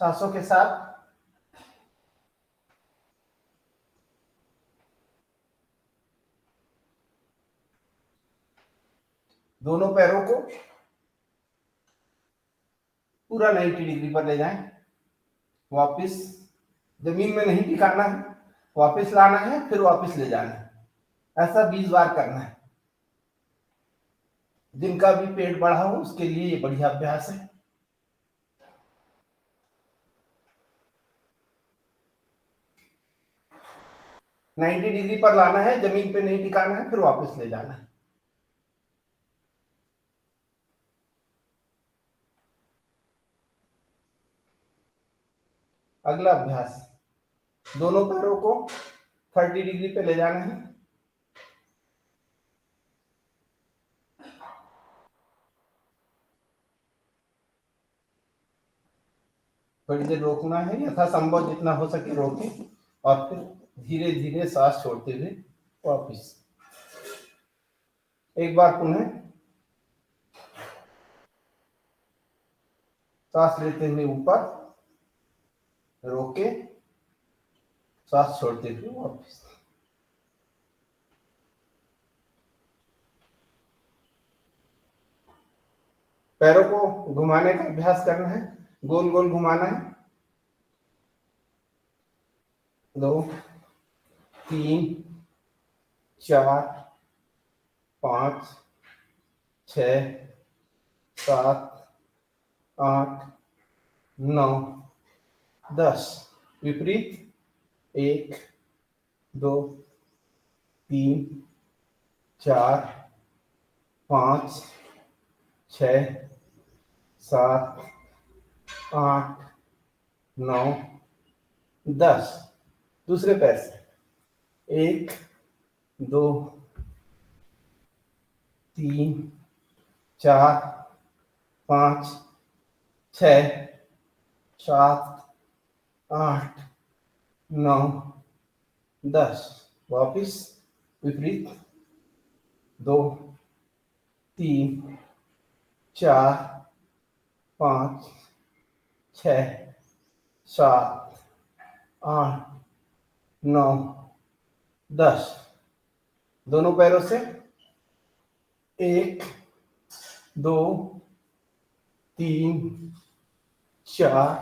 सांसों के साथ दोनों पैरों को पूरा 90 डिग्री पर ले जाएं, वापिस जमीन में नहीं टिकाना है, वापिस लाना है, फिर वापिस ले जाना है। ऐसा 20 बार करना है। जिनका भी पेट बढ़ा हो उसके लिए ये बढ़िया अभ्यास है। नाइन्टी डिग्री पर लाना है, जमीन पे नहीं टिकाना है, फिर वापस ले जाना है। अगला अभ्यास, दोनों पैरों को 30 डिग्री पे ले जाना है। थोड़ी देर रोकना है, यथासंभव जितना हो सके रोके, और फिर धीरे धीरे सांस छोड़ते हुए वापिस। एक बार पुनः सांस लेते हुए ऊपर, रोके, सांस छोड़ते हुए वापिस। पैरों को घुमाने का अभ्यास करना है, गोल गोल घुमाना है। 2 3 4 5 6 7 8 9 10। विपरीत 1 2 3 4 5 6 7 8 9 10। दूसरे पैर से 1 2 3 4 5 6 7 8 9 10। वापिस विपरीत 2 3 4 5 6 7 8 9 10। दोनों पैरों से 1 2 3 4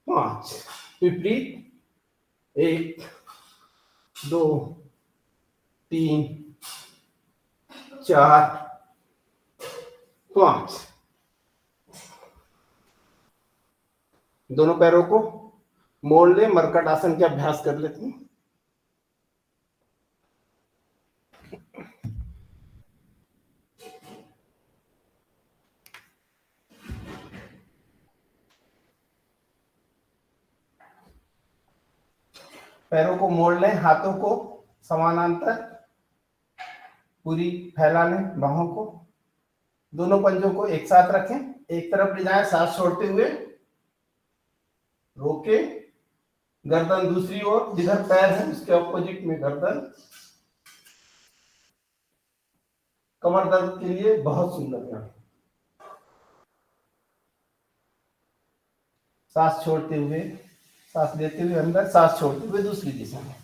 5। विपरीत 1 2 3 4 5। दोनों पैरों को मोड़ ले, मरकट आसन के अभ्यास कर लेते हैं। पैरों को मोड़ लें, हाथों को समानांतर पूरी फैला लें, बाहों को, दोनों पंजों को एक साथ रखें, एक तरफ ले जाएं, सांस छोड़ते हुए, रोके, गर्दन दूसरी ओर, जिधर पैर है उसके ऑपोजिट में गर्दन। कमर दर्द के लिए बहुत सुंदर है। सांस छोड़ते हुए, सांस लेते हुए अंदर, सांस छोड़ते हुए दूसरी दिशा में,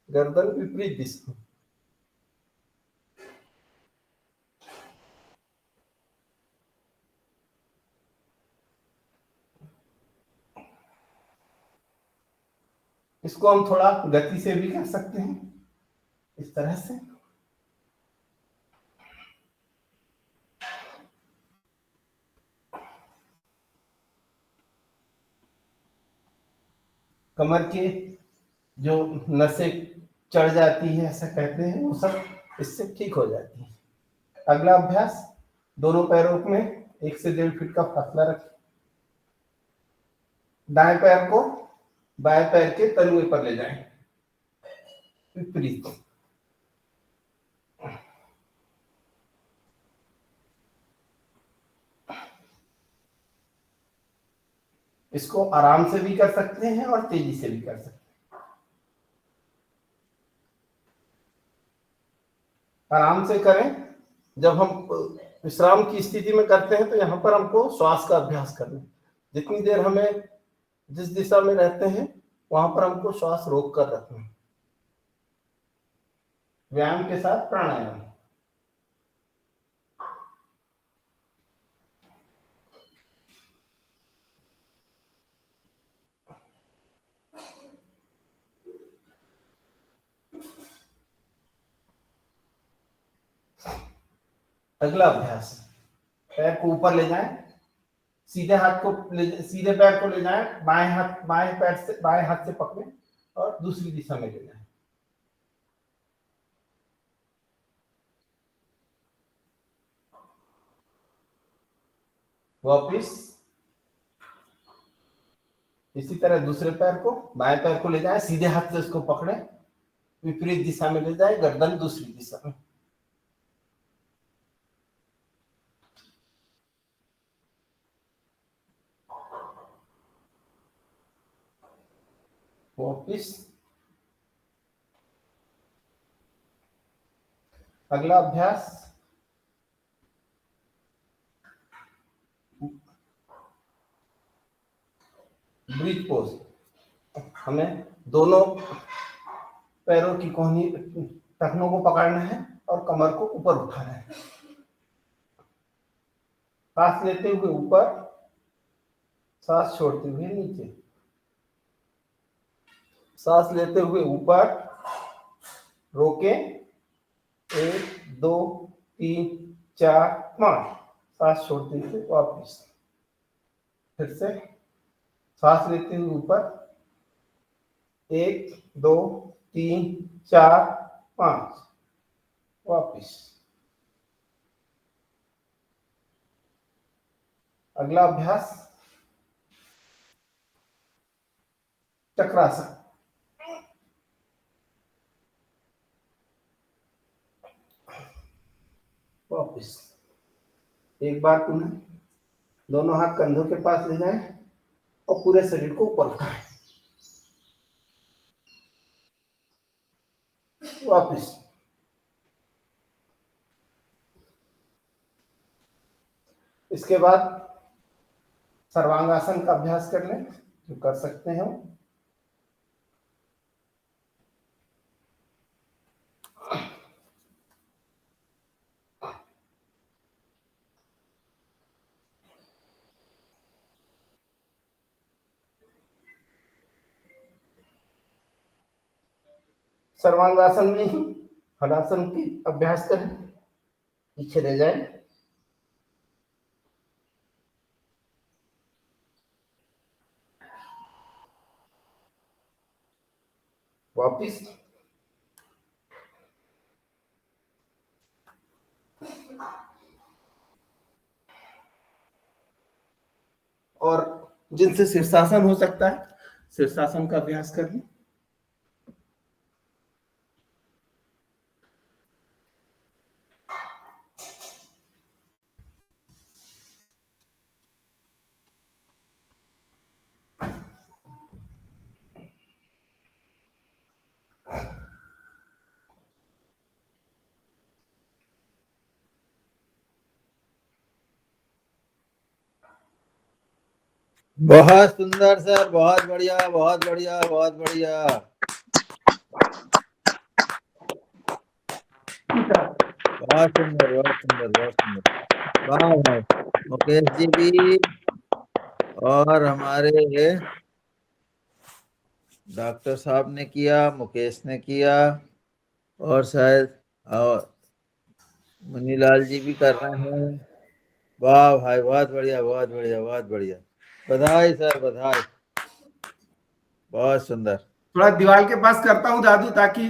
गर्दन विपरीत दिशा में। इसको हम थोड़ा गति से भी कर सकते हैं, इस तरह से। कमर के जो नसें चढ़ जाती है, ऐसा कहते हैं, वो सब इससे ठीक हो जाती है। अगला अभ्यास, दोनों पैरों में 1 से 1.5 फीट का फासला रखें। दाएं पैर को बाएं पैर के तलुए पर ले जाएं, विपरीत। इसको आराम से भी कर सकते हैं और तेजी से भी कर सकते हैं। आराम से करें। जब हम विश्राम की स्थिति में करते हैं तो यहाँ पर हमको श्वास का अभ्यास करना है। जितनी देर हमें जिस दिशा में रहते हैं वहां पर हमको श्वास रोक कर रखना है। व्यायाम के साथ प्राणायाम। अगला अभ्यास, पैर को ऊपर ले जाएं, सीधे पैर को ले जाएं, बाएं हाथ से पकड़ें और दूसरी दिशा में ले जाएं। वापिस इसी तरह दूसरे पैर को, बाएं पैर को ले जाएं, सीधे हाथ से उसको पकड़ें, विपरीत दिशा में ले जाएं, गर्दन दूसरी दिशा में। वापिस। अगला अभ्यास, ब्रीथ पोज। हमें दोनों पैरों की कोहनी, टखनों को पकड़ना है और कमर को ऊपर उठाना है। सांस लेते हुए ऊपर, सांस छोड़ते हुए नीचे। सांस लेते हुए ऊपर, रोके, 1 2 3 4 5। सांस छोड़ते हुए वापस। फिर से सांस लेते हुए ऊपर, 1 2 3 4 5, वापस। अगला अभ्यास, चक्रासन। वापस एक बार पुनः दोनों हाथ कंधों के पास ले जाएं और पूरे शरीर को ऊपर उठाएं। वापस। इसके बाद सर्वांगासन का अभ्यास कर लें, जो कर सकते हैं। सर्वांगासन में ही हलासन की अभ्यास करें, पीछे ले जाएं, वापिस। और जिनसे शीर्षासन हो सकता है, शीर्षासन का अभ्यास करें। बहुत सुंदर सर, बहुत बढ़िया, बहुत बढ़िया, बहुत बढ़िया। बहुत सुंदर, बहुत सुंदर, बहुत सुंदर। वाह भाई, मुकेश जी भी और हमारे डॉक्टर साहब ने किया, मुकेश ने किया और शायद और मुनीलाल जी भी कर रहे हैं। वाह भाई, बहुत बढ़िया, बहुत बढ़िया, बहुत बढ़िया। बधाई सर, बधाई। बहुत सुंदर। थोड़ा दीवार के पास करता हूँ दादू, ताकि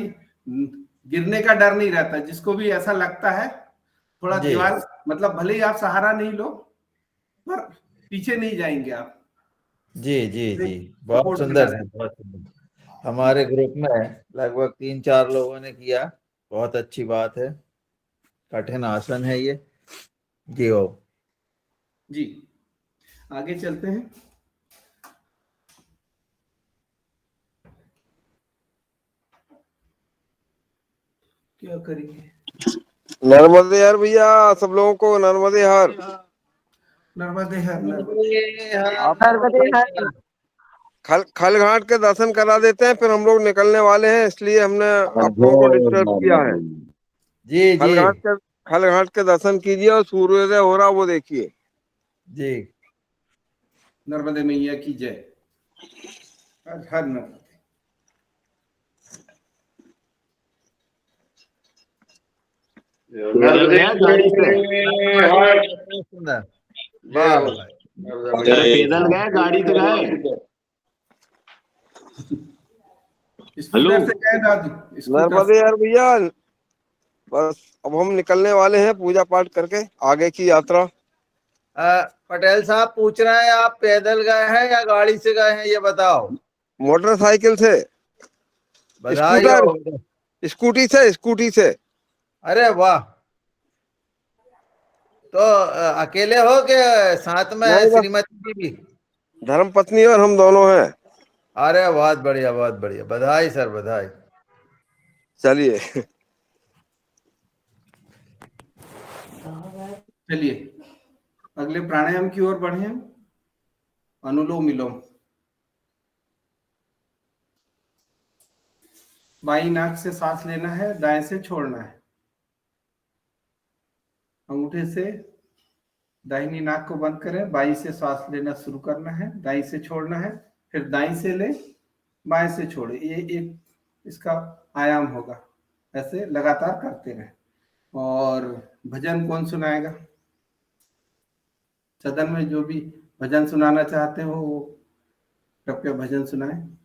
गिरने का डर नहीं रहता। जिसको भी ऐसा लगता है थोड़ा जी। दीवार, मतलब भले ही आप सहारा नहीं लो पर पीछे नहीं जाएंगे आप। जी जी जी, बहुत सपोर्ट सुंदर मिला है, बहुत सुंदर। हमारे ग्रुप में लगभग 3-4 लोगों ने किया, बहुत अच्छी बात है, कठिन आसन है ये। जी हो। जी। आगे चलते हैं। क्या करेंगे? नर्मदे हर भैया, सब लोगों को नर्मदे हर। नर्मदे हर, खल घाट के दर्शन करा देते हैं, फिर हम लोग निकलने वाले हैं, इसलिए हमने आप लोगों को डिस्टर्ब किया है। जी जी खल घाट के दर्शन कीजिए और सूर्योदय हो रहा वो देखिए। जी। नर्मदे मैया की जय। हर नर्मदे। पैदल गया गाड़ी से? सुंदर, वाह भाई। अरे पैदल गए गाड़ी से गए? स्कूटर से गए दादू, स्कूटर नर्मदे यार भैया, बस अब हम निकलने वाले हैं पूजा पाठ करके आगे की यात्रा। पटेल साहब पूछ रहे हैं, आप पैदल गए हैं या गाड़ी से गए हैं, ये बताओ। मोटरसाइकिल से, बधाई हो। स्कूटी से। अरे वाह। तो अकेले हो के साथ में नहीं, बस श्रीमती जी भी? धर्म पत्नी और हम दोनों हैं। अरे बहुत बढ़िया, बहुत बढ़िया, बधाई सर, बधाई। चलिए। चलिए अगले प्राणायाम की ओर बढ़े। अनुलोम विलोम। बाई नाक से सांस लेना है, दाएं से छोड़ना है। अंगूठे से दाहिनी नाक को बंद करें, बाई से सांस लेना शुरू करना है, दाई से छोड़ना है, फिर दाई से ले, बाएं से छोड़े। ये एक इसका आयाम होगा। ऐसे लगातार करते रहे। और भजन कौन सुनाएगा? सदन में जो भी भजन सुनाना चाहते हो वो कृपया भजन सुनाएं।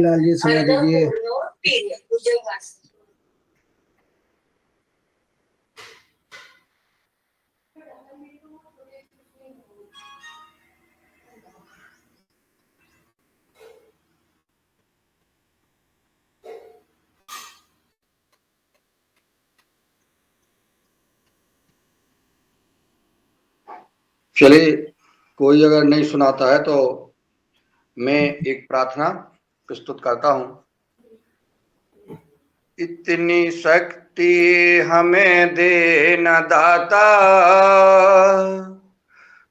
लाल जी सुना दीजिए। चलिए, कोई अगर नहीं सुनाता है तो मैं एक प्रार्थना प्रस्तुत करता हूँ। इतनी शक्ति हमें देना दाता,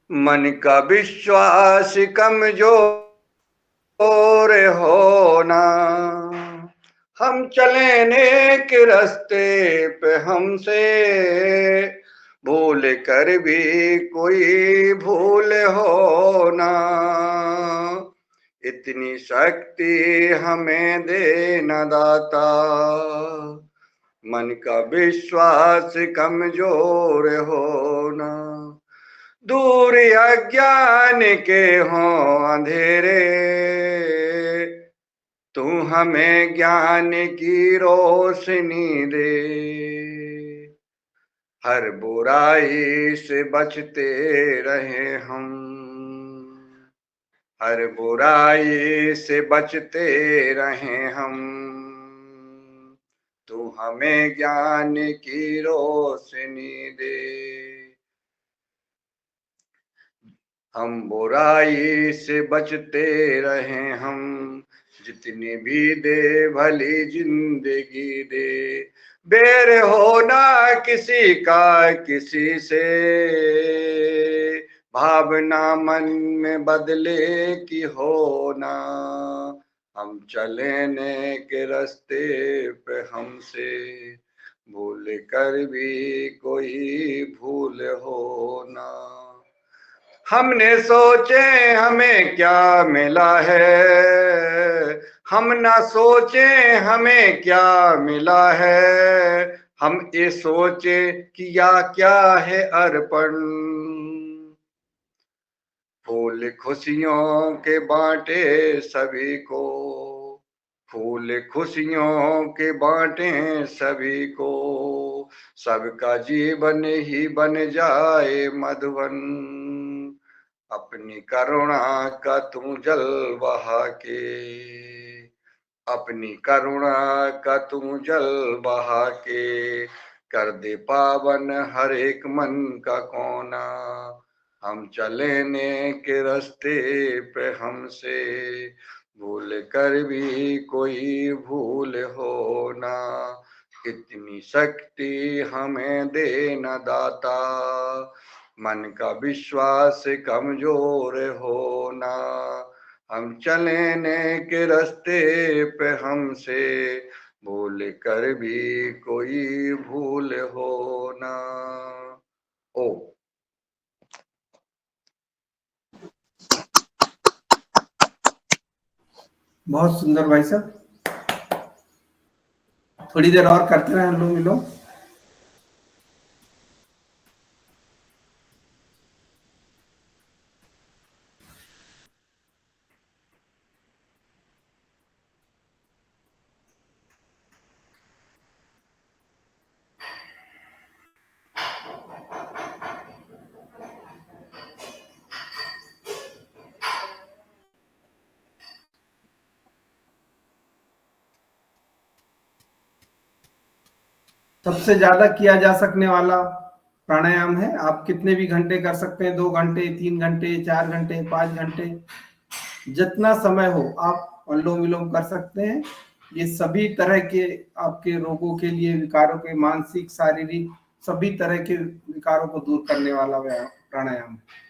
मन का विश्वास कमजोर होना, हम चले नेक रास्ते पे हमसे भूल कर भी कोई भूल होना, इतनी शक्ति हमें देना दाता, मन का विश्वास कमजोर होना, दूर अज्ञान के हों अंधेरे, तू हमें ज्ञान की रोशनी दे, हर बुराई से बचते रहे हम, हर बुराई से बचते रहे हम, तू हमें ज्ञान की रोशनी दे, हम बुराई से बचते रहे हम, जितनी भी दे भली जिंदगी दे, बैर होना किसी का किसी से, भावना मन में बदले की होना, हम चले नेक रास्ते पे हमसे भूल कर भी कोई भूल होना, हमने सोचे हमें क्या मिला है, हम ना सोचे हमें क्या मिला है, हम ये सोचे किया क्या है अर्पण। फूल खुशियों के बांटे सभी को, फूल खुशियों के बांटे सभी को, सबका जीवन ही बन जाए मधुवन। अपनी करुणा का तू जल बहा के, अपनी करुणा का तू जल बहा के, कर दे पावन हर एक मन का कोना। हम चलने के रास्ते पे हमसे भूल कर भी कोई भूल हो ना, इतनी शक्ति हमें देना दाता, मन का विश्वास कमजोर होना। हम चलने के रास्ते पे हमसे भूल कर भी कोई भूल होना। ओ बहुत सुंदर भाई साहब, थोड़ी देर और करते रहे अनुलोम विलोम। सबसे ज्यादा किया जा सकने वाला प्राणायाम है। आप कितने भी घंटे कर सकते हैं, 2 घंटे, 3 घंटे, 4 घंटे, 5 घंटे, जितना समय हो आप अनुलोम विलोम कर सकते हैं। ये सभी तरह के आपके रोगों के लिए, विकारों के, मानसिक, शारीरिक, सभी तरह के विकारों को दूर करने वाला प्राणायाम है।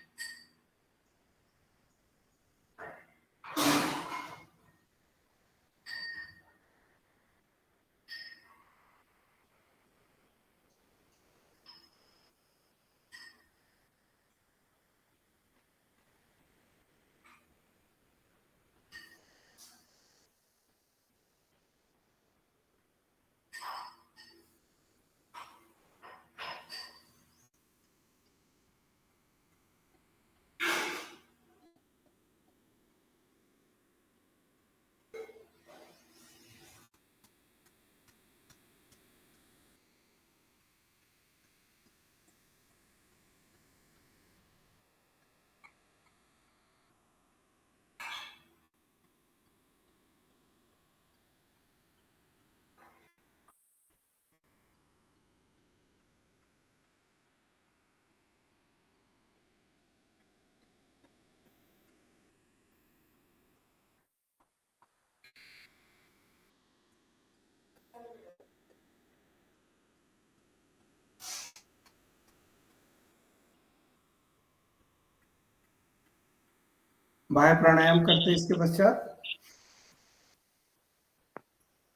बाह्य प्राणायाम करते हैं। इसके पश्चात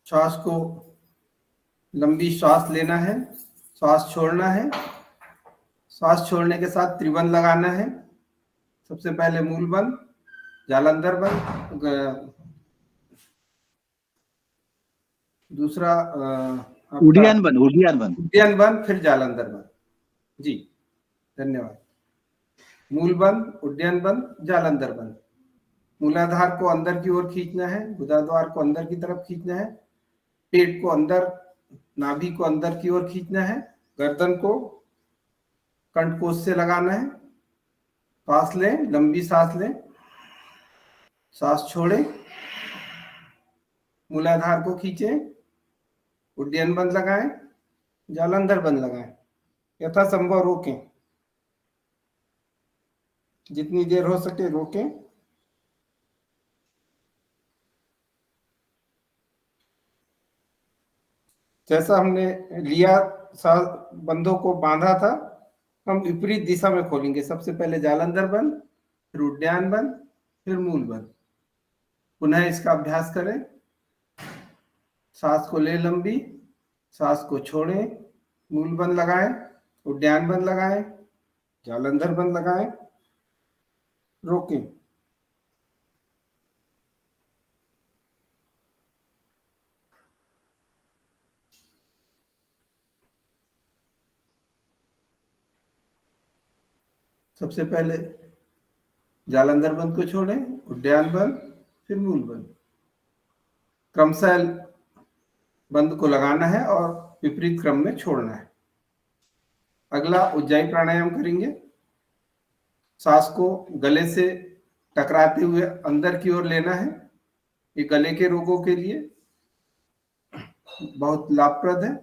श्वास को, लंबी श्वास लेना है, श्वास छोड़ना है, श्वास छोड़ने के साथ त्रिबंध लगाना है। सबसे पहले मूल बंद, जालंधर बंद, दूसरा उडियान बंद, उडियान बंद, उड्डयन बंद, फिर जालंधर बंद। जी धन्यवाद। मूल बंद, उड्डयन बंद, जालंधर बंद। मूलाधार को अंदर की ओर खींचना है, गुदाद्वार को अंदर की तरफ खींचना है, पेट को अंदर, नाभि को अंदर की ओर खींचना है, गर्दन को कंठकोश से लगाना है। सांस लें, लंबी सांस लें, सांस छोड़ें, मूलाधार को खींचें, उड्डयन बंद लगाएं, जालंधर बंद लगाएं, यथासंभव रोकें, जितनी देर हो सके रोकें। जैसा हमने लिया, बंधों को बांधा था, हम विपरीत दिशा में खोलेंगे। सबसे पहले जालंधर बंद, फिर उड्डयन बंद, फिर मूल बंद। पुनः इसका अभ्यास करें। सांस को ले लंबी, सांस को छोड़ें, मूल बंद लगाएं, उड्डयन बंद लगाएं, जालंधर बंद लगाएं, रोकें। सबसे पहले जालंधर बंद को छोड़ें, उड्डयन बंद, फिर मूल बंद। क्रमशः बंद को लगाना है और विपरीत क्रम में छोड़ना है। अगला उज्जाई प्राणायाम करेंगे। सांस को गले से टकराते हुए अंदर की ओर लेना है। ये गले के रोगों के लिए बहुत लाभप्रद है।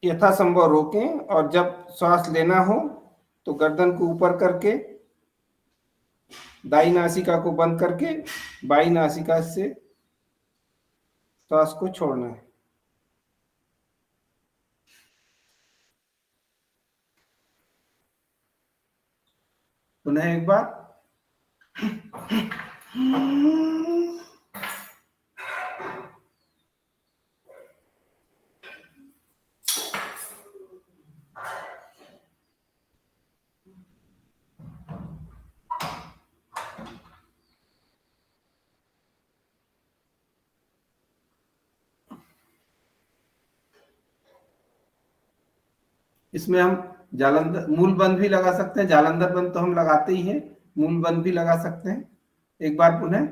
यथासंभव रोकें और जब श्वास लेना हो तो गर्दन को ऊपर करके दाई नासिका को बंद करके बाई नासिका से श्वास को छोड़ना है। पुनः एक बार। इसमें हम जालंधर मूल बंद भी लगा सकते हैं। जालंधर बंद तो हम लगाते ही हैं, मूल बंद भी लगा सकते हैं। एक बार पुनः।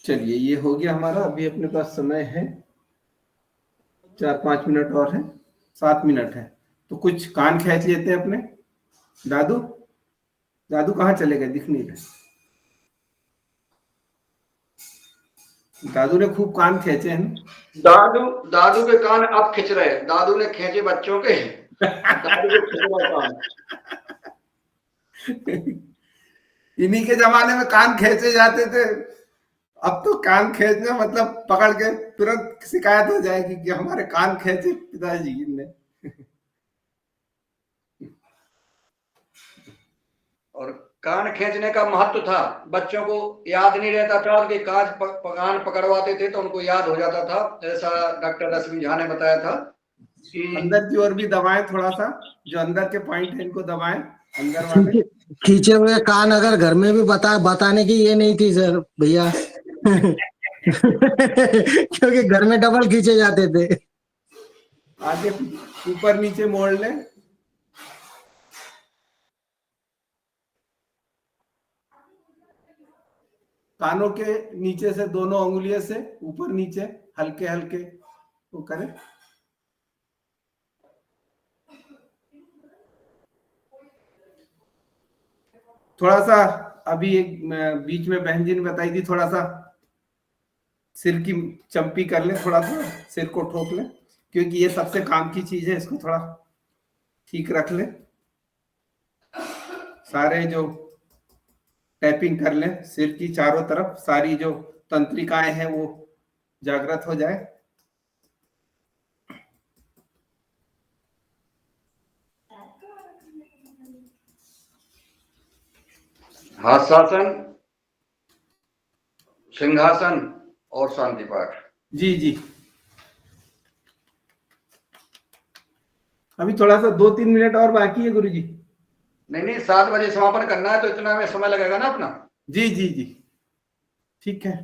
चलिए, ये हो गया हमारा। अभी अपने पास समय है 4-5 मिनट और है, 7 मिनट है। तो कुछ कान खींच लेते हैं अपने। दादू, दादू कहाँ चले गए, दिख नहीं रहे। दादू ने खूब कान खींचे हैं। दादू के कान अब खिंच रहे। दादू ने खींचे बच्चों के, दादू के खिंच रहे कान। इन्हीं के जमाने में कान खींचे जाते थे। अब तो कान खींचना मतलब पकड़ के तुरंत शिकायत हो जाएगी कि हमारे कान खींचे पिताजी ने। और कान खींचने का महत्व था। बच्चों को याद नहीं रहता था कि कान पकड़वाते थे तो उनको याद हो जाता था। ऐसा डॉक्टर रश्मि झा ने बताया था कि अंदर की ओर भी दबाएं थोड़ा सा, जो अंदर के पॉइंट है इनको दबाएं, अंदर वाले। खींचे हुए कान अगर घर में भी बताने की ये नहीं थी सर भैया। क्योंकि घर में डबल खींचे जाते थे। आगे ऊपर नीचे मोड़ लें। कानों के नीचे से दोनों उंगलियों से ऊपर नीचे हल्के हल्के वो करें। थोड़ा सा अभी एक बीच में बहन जी ने बताई थी, थोड़ा सा सिर की चंपी कर ले, थोड़ा सा सिर को ठोक ले, क्योंकि ये सबसे काम की चीज है। इसको थोड़ा ठीक रख ले। सारे जो टैपिंग कर ले सिर की चारों तरफ, सारी जो तंत्रिकाएं हैं वो जागृत हो जाए। हास्यासन, सिंहासन और शांति पाठ। जी जी, अभी थोड़ा सा 2-3 मिनट और बाकी है गुरुजी। नहीं 7 बजे समापन करना है तो इतना में समय लगेगा ना अपना। जी जी जी, ठीक है।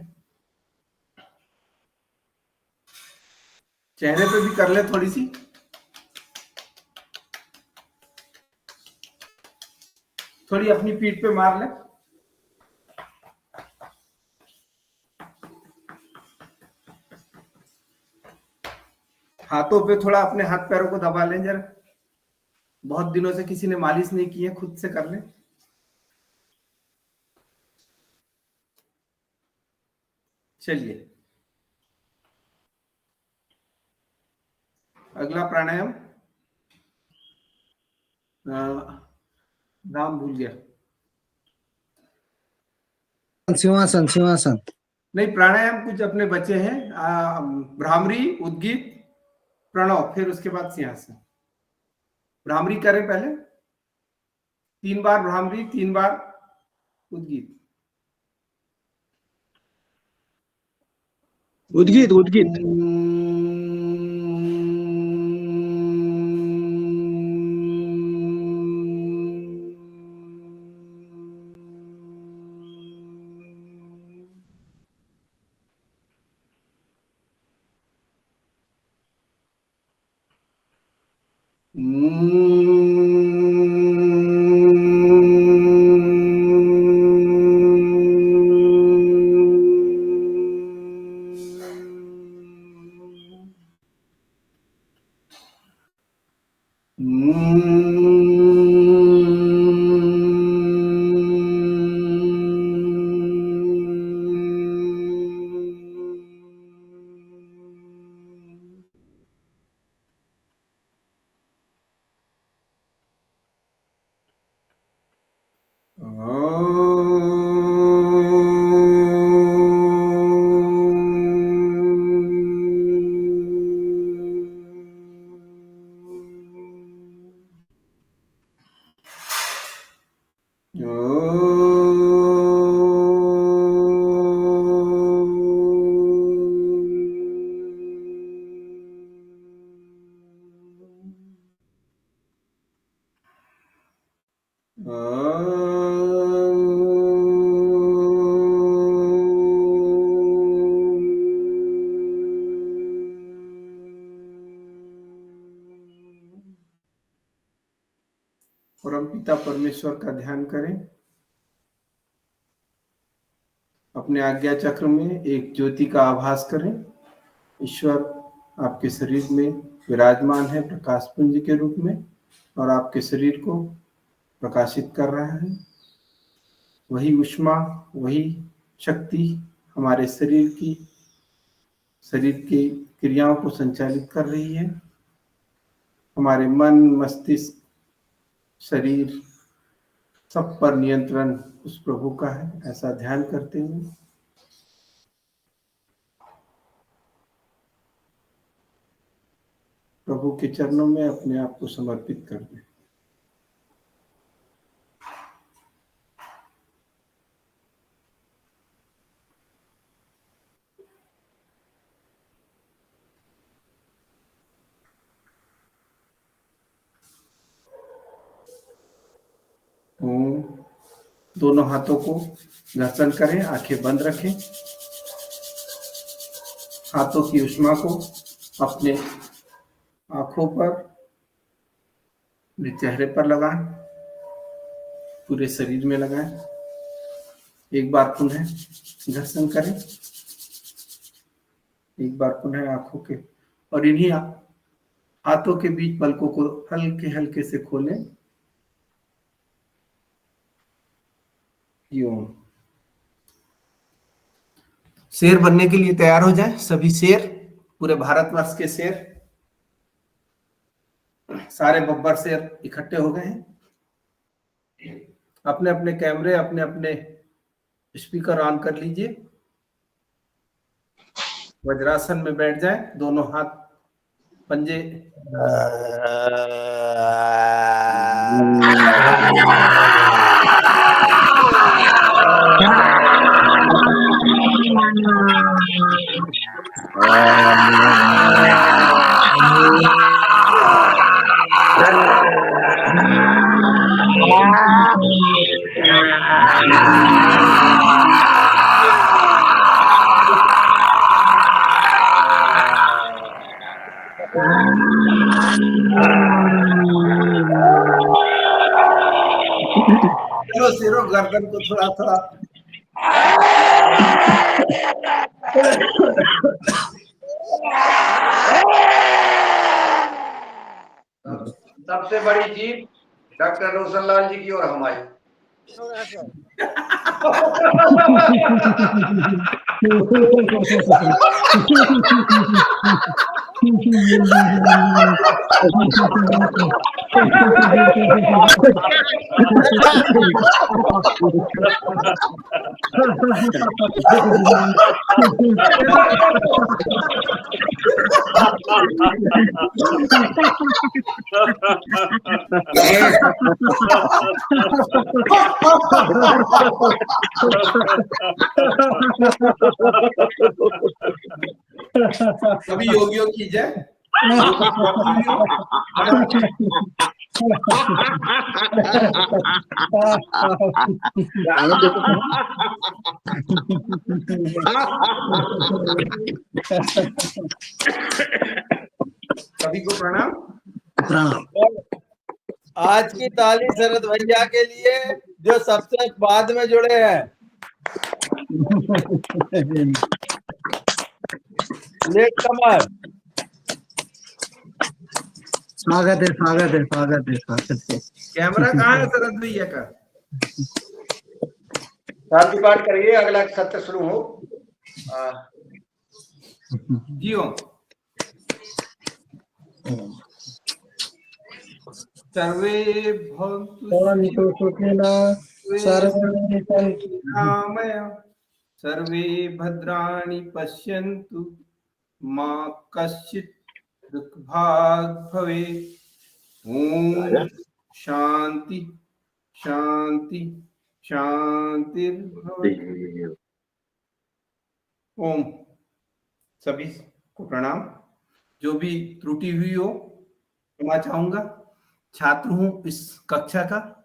चेहरे पे भी कर ले थोड़ी सी। थोड़ी अपनी पीठ पे मार ले। हाथों पे थोड़ा अपने हाथ पैरों को दबा लें जरा। बहुत दिनों से किसी ने मालिश नहीं की है, खुद से कर ले। चलिए, अगला प्राणायाम नाम भूल गया। सिंहासन सिंहासन। नहीं, प्राणायाम कुछ अपने बचे हैं, भ्रामरी, उद्गीत, प्रणव, फिर उसके बाद सिंहासन। भ्रामरी करें पहले, 3 बार भ्रामरी, 3 बार उद्गीत। उद्गीत उद्गीत। परमपिता परमेश्वर का ध्यान करें। अपने आज्ञा चक्र में एक ज्योति का आभास करें। ईश्वर आपके शरीर में विराजमान है प्रकाश पुंज के रूप में, और आपके शरीर को प्रकाशित कर रहा है। वही ऊष्मा, वही शक्ति हमारे शरीर की क्रियाओं को संचालित कर रही है। हमारे मन, मस्तिष्क, शरीर, सब पर नियंत्रण उस प्रभु का है। ऐसा ध्यान करते हुए प्रभु के चरणों में अपने आप को समर्पित कर दें। दोनों हाथों को घर्षण करें, आंखें बंद रखें। हाथों की ऊष्मा को अपने आंखों पर, अपने चेहरे पर लगाएं, पूरे शरीर में लगाएं। एक बार पुनः घर्षण करें, एक बार पुनः आंखों के, और इन्हीं हाथों के बीच पलकों को हल्के हल्के से खोलें। शेर बनने के लिए तैयार हो जाएं सभी शेर, पूरे भारतवर्ष के शेर, सारे बब्बर शेर इकट्ठे हो गए हैं। अपने अपने कैमरे, अपने अपने स्पीकर ऑन कर लीजिए। वज्रासन में बैठ जाएं, दोनों हाथ पंजे शेरों गर्दन को थोड़ा थोड़ा सबसे बड़ी जीत डॉक्टर रोशनलाल जी की और हमारी। सभी योगियों की जय। सभी को प्रणाम। प्रणाम। आज की ताली शरद भैया के लिए जो सबसे बाद में जुड़े हैं। लेट कमर। स्वागत है, स्वागत है, स्वागत है, स्वागत है। कैमरा कहाँ है शरद भैया का? शांति पाठ करिए, अगला सत्र शुरू हो। जियो। सर्वे भवन्तु सुखिनः, सर्वे सन्तु निरामया, सर्वे भद्राणि पश्यन्तु, मा कश्चित् दुःखभाग् भवेत्। ओम शांति शांति शांतिर्भवतु। ओम। सभी को प्रणाम। जो भी त्रुटि हुई हो क्षमा चाहूंगा। छात्र हूं इस कक्षा का।